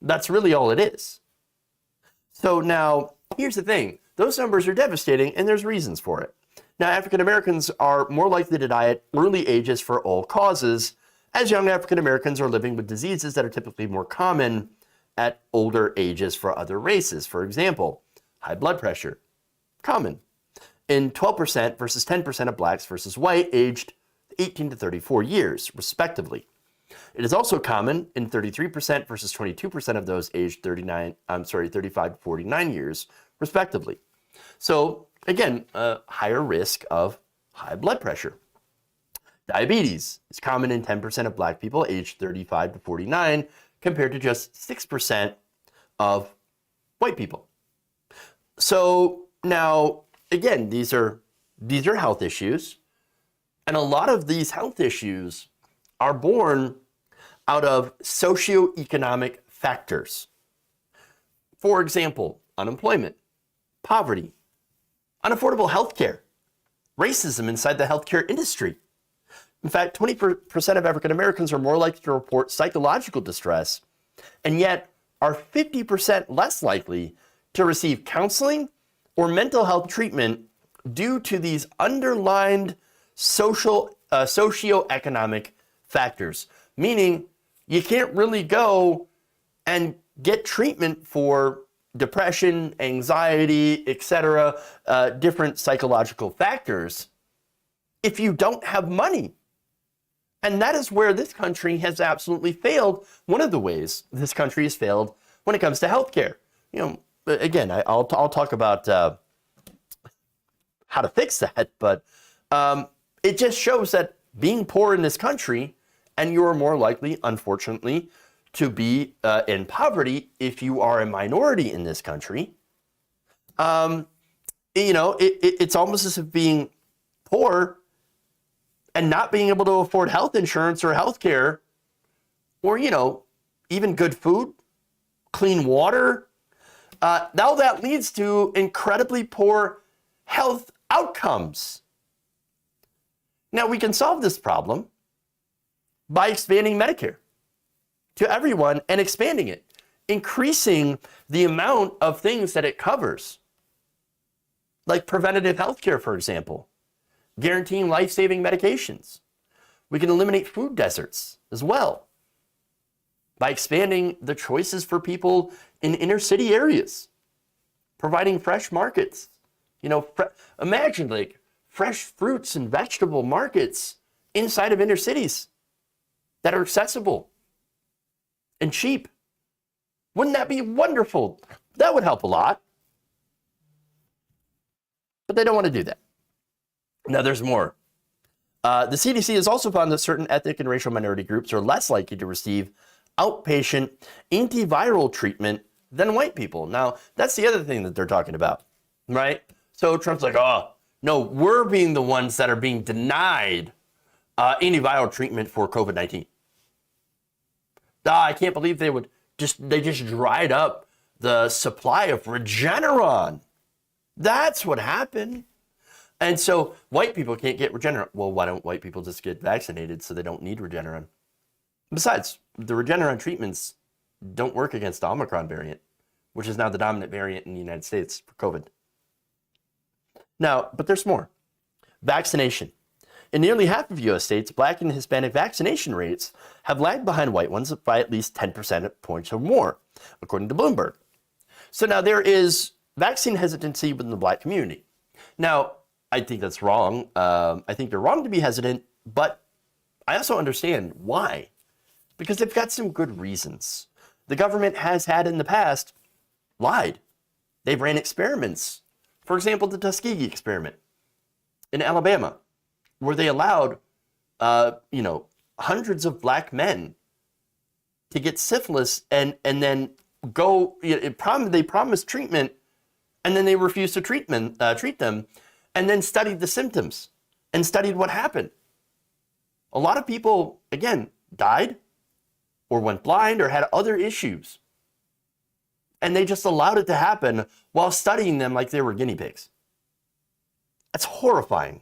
That's really all it is. So now, here's the thing. Those numbers are devastating, and there's reasons for it. Now, African Americans are more likely to die at early ages for all causes, as young African Americans are living with diseases that are typically more common at older ages for other races. For example, high blood pressure, common in 12% versus 10% of blacks versus white aged 18 to 34 years, respectively. It is also common in 33% versus 22% of those aged 35 to 49 years, respectively. So again, a higher risk of high blood pressure. Diabetes is common in 10% of black people aged 35 to 49, compared to just 6% of white people. So now, again, these are health issues, and a lot of these health issues are born out of socioeconomic factors. For example, unemployment, poverty, unaffordable health care, racism inside the healthcare industry. In fact, 20% of African Americans are more likely to report psychological distress, and yet are 50% less likely to receive counseling or mental health treatment due to these underlined socioeconomic factors. Meaning, you can't really go and get treatment for depression, anxiety, etc., different psychological factors if you don't have money. And that is where this country has absolutely failed. One of the ways this country has failed when it comes to healthcare. Again, I'll talk about how to fix that, but it just shows that being poor in this country, and you are more likely, unfortunately, to be in poverty if you are a minority in this country. It's almost as if being poor and not being able to afford health insurance or health care, or, even good food, clean water. Now that leads to incredibly poor health outcomes. Now we can solve this problem by expanding Medicare to everyone and expanding it, increasing the amount of things that it covers, like preventative health care, for example, guaranteeing life-saving medications. We can eliminate food deserts as well by expanding the choices for people in inner city areas, providing fresh markets. You know, imagine like fresh fruits and vegetable markets inside of inner cities that are accessible and cheap. Wouldn't that be wonderful? That would help a lot. But they don't want to do that. Now there's more. The CDC has also found that certain ethnic and racial minority groups are less likely to receive outpatient antiviral treatment than white people. Now, that's the other thing that they're talking about, right? So Trump's like, oh, no, we're being the ones that are being denied antiviral treatment for COVID-19. I can't believe they just dried up the supply of Regeneron. That's what happened. And so white people can't get Regeneron. Well, why don't white people just get vaccinated so they don't need Regeneron? Besides, the Regeneron treatments don't work against the Omicron variant, which is now the dominant variant in the United States for COVID. Now, but there's more. Vaccination. In nearly half of U.S. states, Black and Hispanic vaccination rates have lagged behind white ones by at least 10 percentage points or more, according to Bloomberg. So now there is vaccine hesitancy within the Black community. Now, I think that's wrong. I think they're wrong to be hesitant, but I also understand why. Because they've got some good reasons. The government has had in the past lied. They've ran experiments. For example, the Tuskegee experiment in Alabama, where they allowed, hundreds of Black men to get syphilis and then go. They promised treatment, and then they refused to treat them, and then studied the symptoms and studied what happened. A lot of people, again, died or went blind or had other issues. And they just allowed it to happen while studying them like they were guinea pigs. That's horrifying.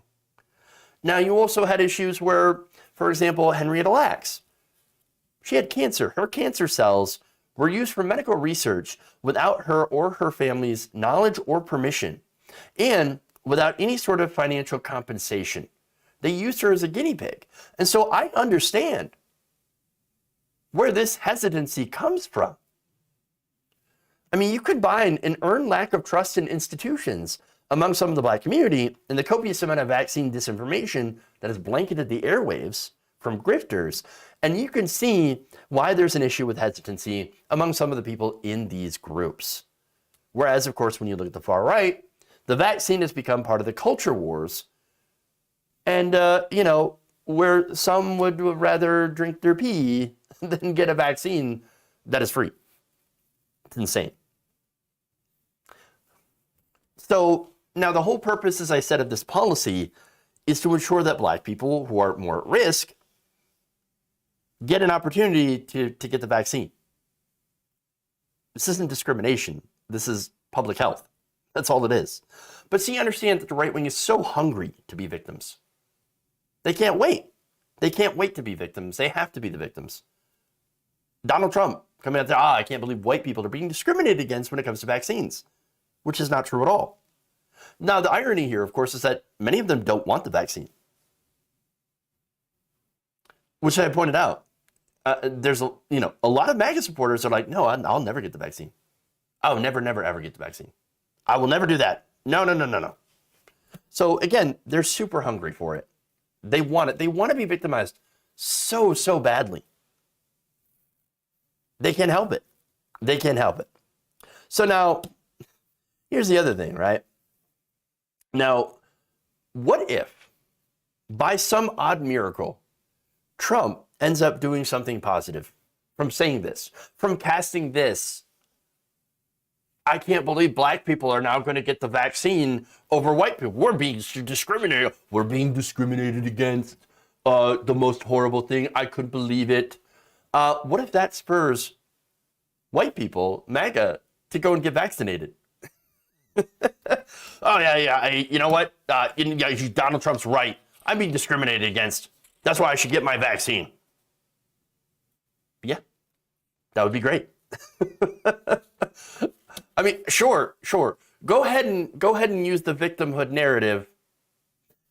Now, you also had issues where, for example, Henrietta Lacks, she had cancer. Her cancer cells were used for medical research without her or her family's knowledge or permission, and without any sort of financial compensation. They used her as a guinea pig. And so I understand where this hesitancy comes from. I mean, you combine an earned lack of trust in institutions among some of the Black community and the copious amount of vaccine disinformation that has blanketed the airwaves from grifters, and you can see why there's an issue with hesitancy among some of the people in these groups. Whereas, of course, when you look at the far right, the vaccine has become part of the culture wars. And, where some would rather drink their pee than get a vaccine that is free. It's insane. So now the whole purpose, as I said, of this policy is to ensure that Black people who are more at risk get an opportunity to get the vaccine. This isn't discrimination. This is public health. That's all it is. But see, understand that the right wing is so hungry to be victims. They can't wait. They can't wait to be victims. They have to be the victims. Donald Trump coming out there, I can't believe white people are being discriminated against when it comes to vaccines, which is not true at all. Now, the irony here, of course, is that many of them don't want the vaccine, which I pointed out. There's a lot of MAGA supporters are like, no, I'll never get the vaccine. I'll never, ever get the vaccine. I will never do that. No. So again, they're super hungry for it. They want it. They want to be victimized so badly. They can't help it. They can't help it. So now, here's the other thing, right? Now, what if, by some odd miracle, Trump ends up doing something positive from saying this, from casting this? I can't believe Black people are now going to get the vaccine over white people. We're being discriminated. We're being discriminated against. The most horrible thing. I couldn't believe it. What if that spurs white people, MAGA, to go and get vaccinated. Oh, yeah. You know what? Donald Trump's right. I'm being discriminated against. That's why I should get my vaccine. Yeah, that would be great. I mean, sure. Go ahead and use the victimhood narrative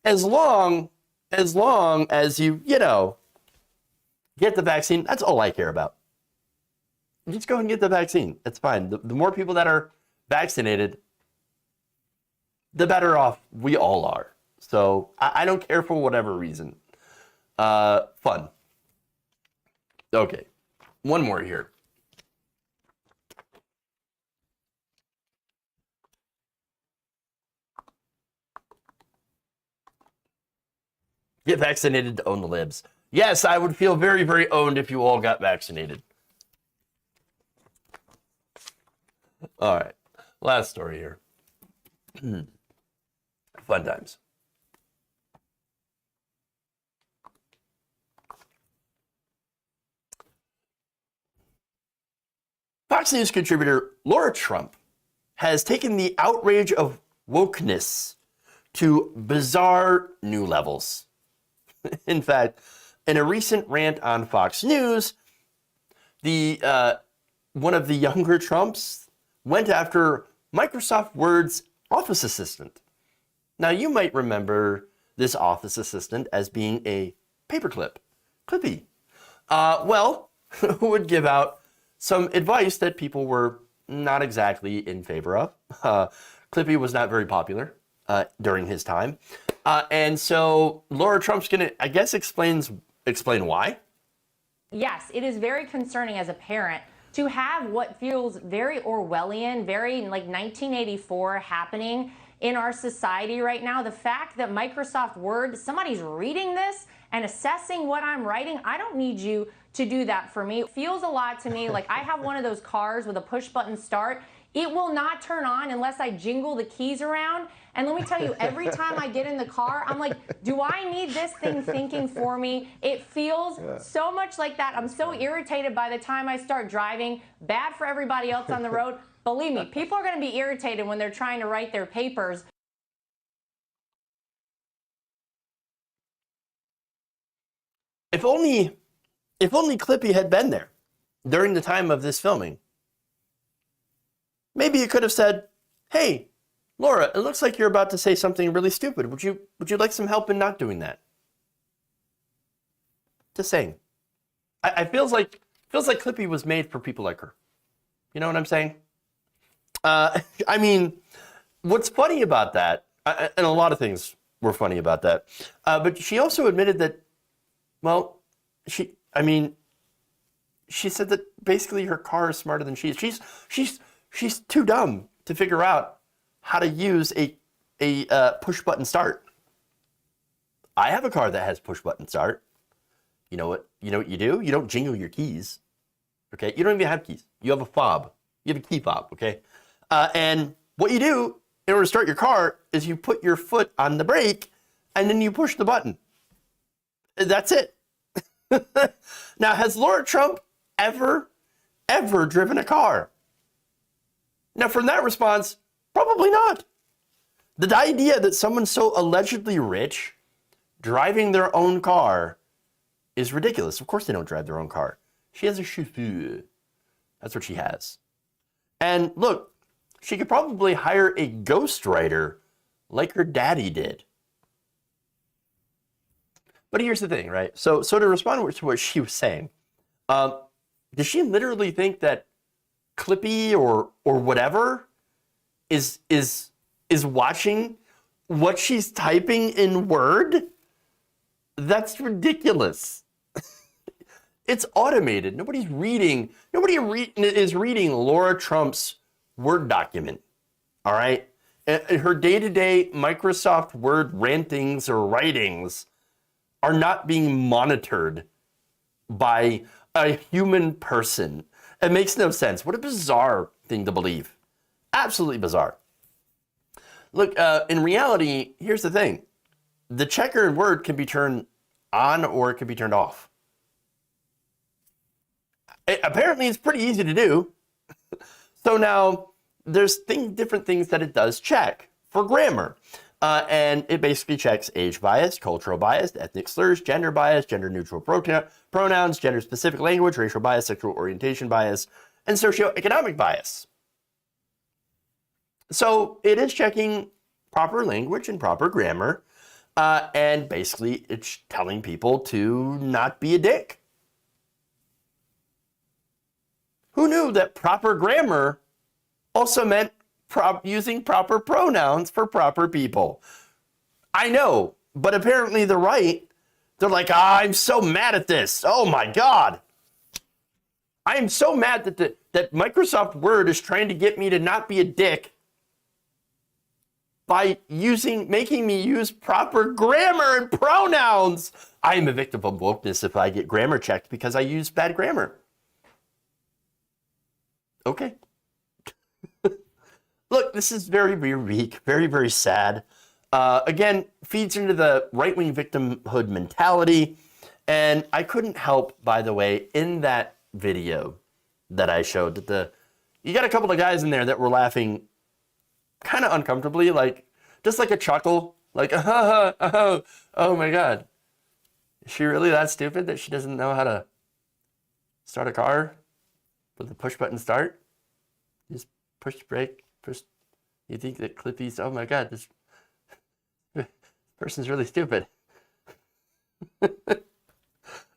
as long as you get the vaccine. That's all I care about. Just go and get the vaccine. It's fine. The more people that are vaccinated, the better off we all are. So I don't care for whatever reason. Fun. Okay. One more here. Get vaccinated to own the libs. Yes, I would feel very, very owned if you all got vaccinated. All right. Last story here. Fun times. Fox News contributor Lara Trump has taken the outrage of wokeness to bizarre new levels. In fact, in a recent rant on Fox News, one of the younger Trumps went after Microsoft Word's Office Assistant. Now, you might remember this Office Assistant as being a paperclip, Clippy. Who would give out some advice that people were not exactly in favor of. Clippy was not very popular during his time. And so Lara Trump's going to, I guess, explain why. Yes, it is very concerning as a parent to have what feels very Orwellian, very like 1984 happening in our society right now. The fact that Microsoft Word, somebody's reading this and assessing what I'm writing, I don't need you to do that for me. It feels a lot to me like I have one of those cars with a push button start. It will not turn on unless I jingle the keys around. And let me tell you, every time I get in the car, I'm like, do I need this thing thinking for me? It feels so much like that. I'm so irritated by the time I start driving. Bad for everybody else on the road. Believe me, people are going to be irritated when they're trying to write their papers. If only Clippy had been there during the time of this filming. Maybe it could have said, hey, Lara, it looks like you're about to say something really stupid. Would you like some help in not doing that? Just saying. I feels like Clippy was made for people like her. You know what I'm saying? I mean, what's funny about that, and a lot of things were funny about that, but she also admitted that, well, she said that basically her car is smarter than she is. She's too dumb to figure out how to use a push button start. I have a car that has push button start. You know what you do? You don't jingle your keys. Okay? You don't even have keys. You have a fob. You have a key fob, okay? And what you do in order to start your car is you put your foot on the brake and then you push the button. That's it. Now, has Lara Trump ever driven a car? Now, from that response, probably not. The idea that someone so allegedly rich driving their own car is ridiculous. Of course they don't drive their own car. She has a chauffeur. That's what she has. And look, she could probably hire a ghostwriter like her daddy did. But here's the thing, right? So to respond to what she was saying, does she literally think that Clippy or whatever is watching what she's typing in Word? That's ridiculous. It's automated. Nobody is reading Lara Trump's Word document. All right? Her day-to-day Microsoft Word rantings or writings are not being monitored by a human person. It makes no sense. What a bizarre thing to believe. Absolutely bizarre. Look, in reality, here's the thing. The checker in Word can be turned on or it can be turned off. Apparently, it's pretty easy to do. So now there's different things that it does check for grammar. And it basically checks age bias, cultural bias, ethnic slurs, gender bias, gender neutral pronouns, gender specific language, racial bias, sexual orientation bias, and socioeconomic bias. So it is checking proper language and proper grammar. And basically it's telling people to not be a dick. Who knew that proper grammar also meant using proper pronouns for proper people? I know, but apparently the right, they're like, I'm so mad at this. Oh my God. I am so mad that Microsoft Word is trying to get me to not be a dick by making me use proper grammar and pronouns. I am a victim of wokeness if I get grammar checked because I use bad grammar. Okay. Look, this is very, very weak, very, very sad. Again, feeds into the right-wing victimhood mentality. And I couldn't help, by the way, in that video that I showed, that you got a couple of guys in there that were laughing kind of uncomfortably, like just like a chuckle, like, oh my God. Is she really that stupid that she doesn't know how to start a car with a push button start? Just push brake. You think that Clippy's, oh my God, this person's really stupid.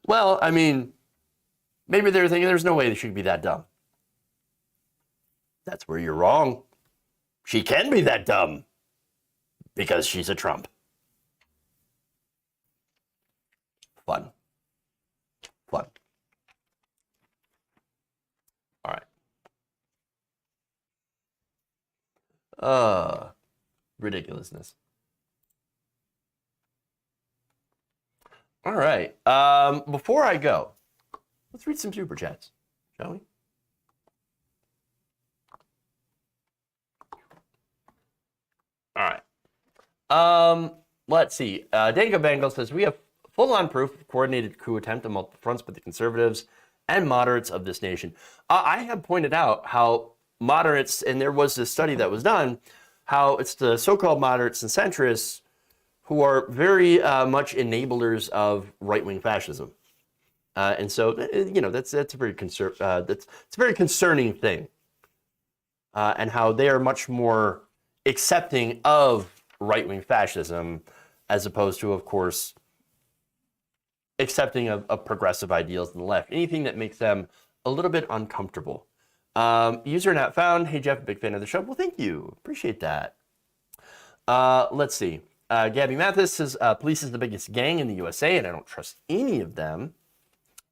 Well, I mean, maybe they're thinking there's no way they should be that dumb. That's where you're wrong. She can be that dumb because she's a Trump. Fun. All right. Ridiculousness. All right. Before I go, let's read some super chats, shall we? All right. Let's see. Dango Bangle says, we have full-on proof of coordinated coup attempt on multiple fronts by the conservatives and moderates of this nation. I have pointed out how moderates, and there was this study that was done, how it's the so-called moderates and centrists who are very much enablers of right-wing fascism. And so, that's a very it's a very concerning thing. And how they are much more accepting of right-wing fascism as opposed to, of course, accepting of progressive ideals on the left. Anything that makes them a little bit uncomfortable. User not found. Hey, Jeff, big fan of the show. Well, thank you. Appreciate that. Let's see. Gabby Mathis says, police is the biggest gang in the USA, and I don't trust any of them.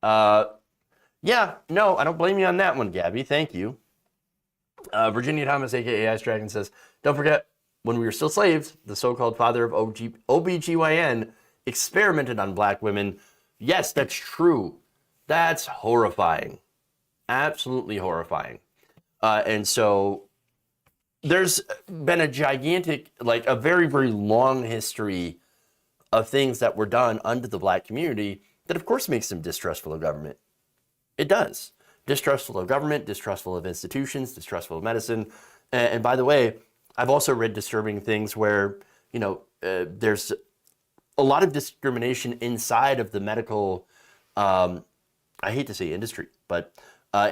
Yeah, no, I don't blame you on that one, Gabby. Thank you. Virginia Thomas, a.k.a. Ice Dragon, says, don't forget, when we were still slaves, the so-called father of OBGYN experimented on black women. Yes, that's true. That's horrifying. Absolutely horrifying. And so there's been a gigantic, like a very, very long history of things that were done under the black community that, of course, makes them distrustful of government. It does. Distrustful of government, distrustful of institutions, distrustful of medicine. And by the way, I've also read disturbing things where, there's a lot of discrimination inside of the medical, I hate to say industry, but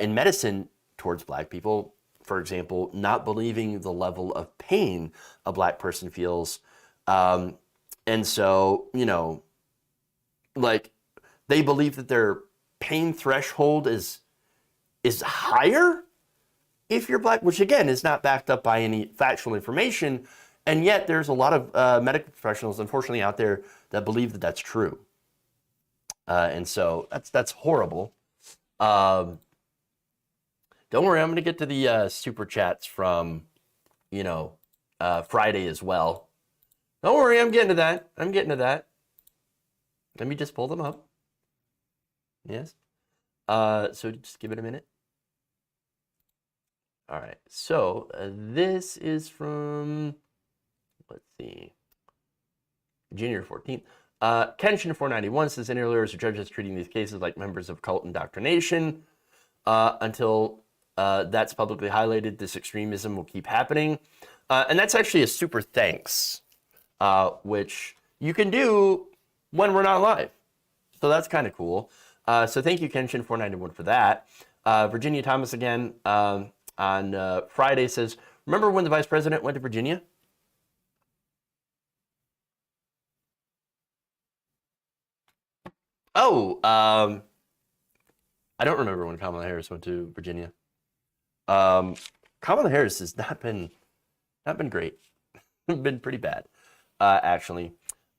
in medicine towards black people, for example, not believing the level of pain a black person feels. And so, like they believe that their pain threshold is higher if you're black, which again is not backed up by any factual information. And yet there's a lot of medical professionals, unfortunately, out there that believe that that's true. And so that's horrible. Don't worry, I'm going to get to the super chats from, Friday as well. Don't worry, I'm getting to that. Let me just pull them up. Yes. So just give it a minute. All right. So this is from, let's see, January 14th. Kenshin 491 says, in earlier, the judges treating these cases like members of cult indoctrination until that's publicly highlighted, this extremism will keep happening. And that's actually a super thanks, which you can do when we're not live. So that's kind of cool. So thank you, Kenshin491, for that. Virginia Thomas again on Friday says, remember when the vice president went to Virginia? Oh, I don't remember when Kamala Harris went to Virginia. Kamala Harris has not been great. Been pretty bad, actually.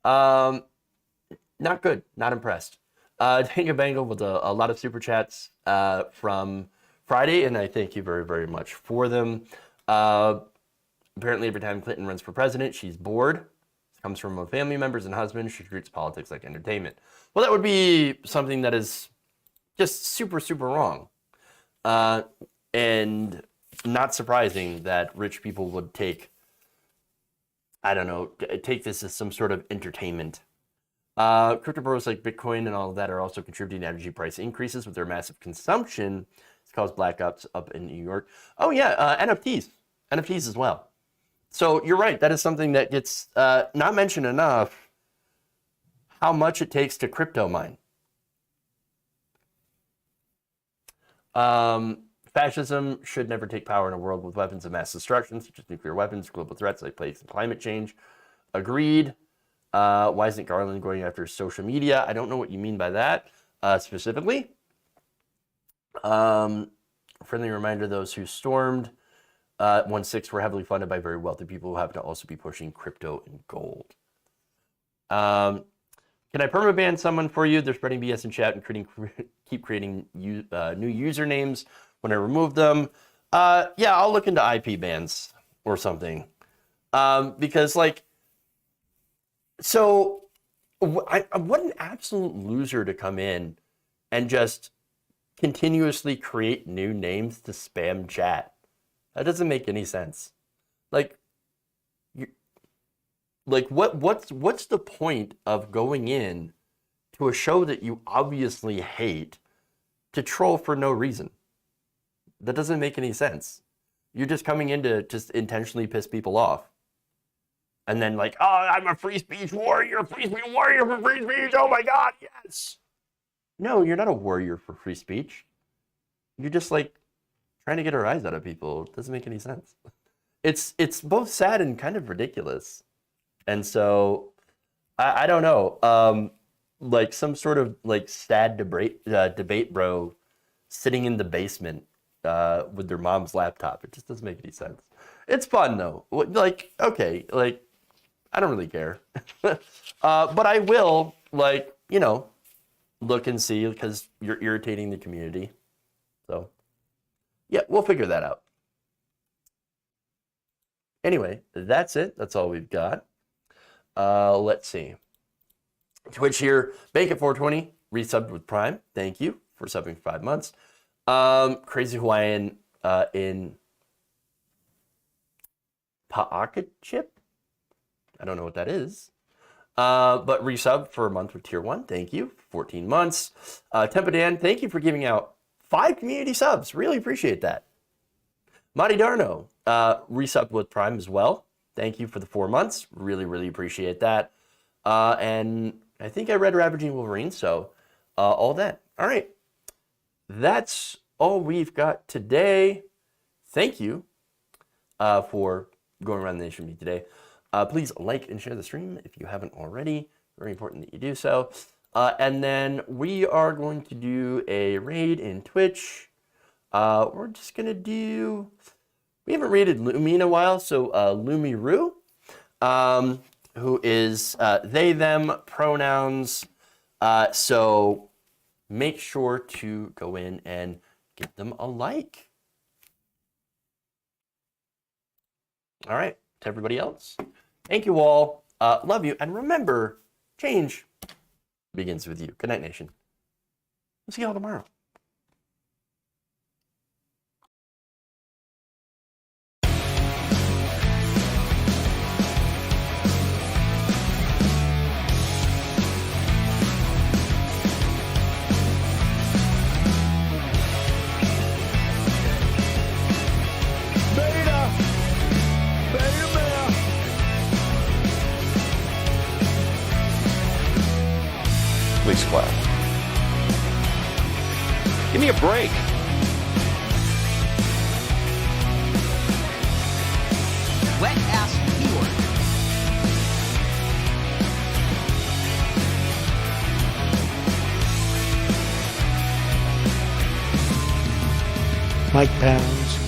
Not good. Not impressed. Danga Bangle with a lot of super chats from Friday, and I thank you very, very much for them. Apparently, every time Clinton runs for president, she's bored. This comes from family members and husband. She treats politics like entertainment. Well, that would be something that is just super, super wrong. And not surprising that rich people would take, I don't know, take this as some sort of entertainment. Crypto bros like Bitcoin and all of that are also contributing to energy price increases with their massive consumption. It's caused blackouts up in New York. Oh yeah, NFTs as well. So you're right. That is something that gets not mentioned enough. How much it takes to crypto mine. Fascism should never take power in a world with weapons of mass destruction, such as nuclear weapons, global threats like plagues and climate change. Agreed. Why isn't Garland going after social media? I don't know what you mean by that specifically. Friendly reminder, those who stormed 1-6 were heavily funded by very wealthy people who happen to also be pushing crypto and gold. Can I permaban someone for you? They're spreading BS in chat and keep creating new usernames when I remove them. Yeah, I'll look into IP bans or something. Because, like, so what an absolute loser to come in and just continuously create new names to spam chat. That doesn't make any sense. Like, what's the point of going in to a show that you obviously hate to troll for no reason? That doesn't make any sense. You're just coming in to just intentionally piss people off. And then like, oh, I'm a free speech warrior for free speech. Oh my God, yes. No, you're not a warrior for free speech. You're just like trying to get a rise out of people. It doesn't make any sense. It's both sad and kind of ridiculous. And so, I don't know, like some sort of like sad debate bro sitting in the basement with their mom's laptop. It just doesn't make any sense. It's fun though. Like, okay, like, I don't really care. But I will, like, you know, look and see because you're irritating the community. So, yeah, we'll figure that out. Anyway, that's it. That's all we've got. Let's see. Twitch here. Bank at 420. Resubbed with Prime. Thank you for subbing for 5 months. Crazy Hawaiian in Paakachip. I don't know what that is. But resub for a month with Tier 1. Thank you. 14 months. Tempa Dan, thank you for giving out 5 community subs. Really appreciate that. Madi Darno, resubbed with Prime as well. Thank you for the 4 months. Really, really appreciate that. And I think I read Ravaging Wolverine, so all that. All right. That's all we've got today. Thank you for going around the nation with me today. Please like and share the stream if you haven't already. Very important that you do so. And then we are going to do a raid in Twitch. We're just going to do... We haven't raided Lumi in a while, so Lumi-Roo, who is they, them, pronouns. So make sure to go in and give them a like. All right, to everybody else, thank you all. Love you. And remember, change begins with you. Good night, nation. We'll see you all tomorrow. Give me a break. Wet ass keyword. Mike Pounds.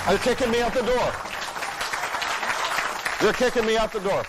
You're kicking me out the door. You're kicking me out the door.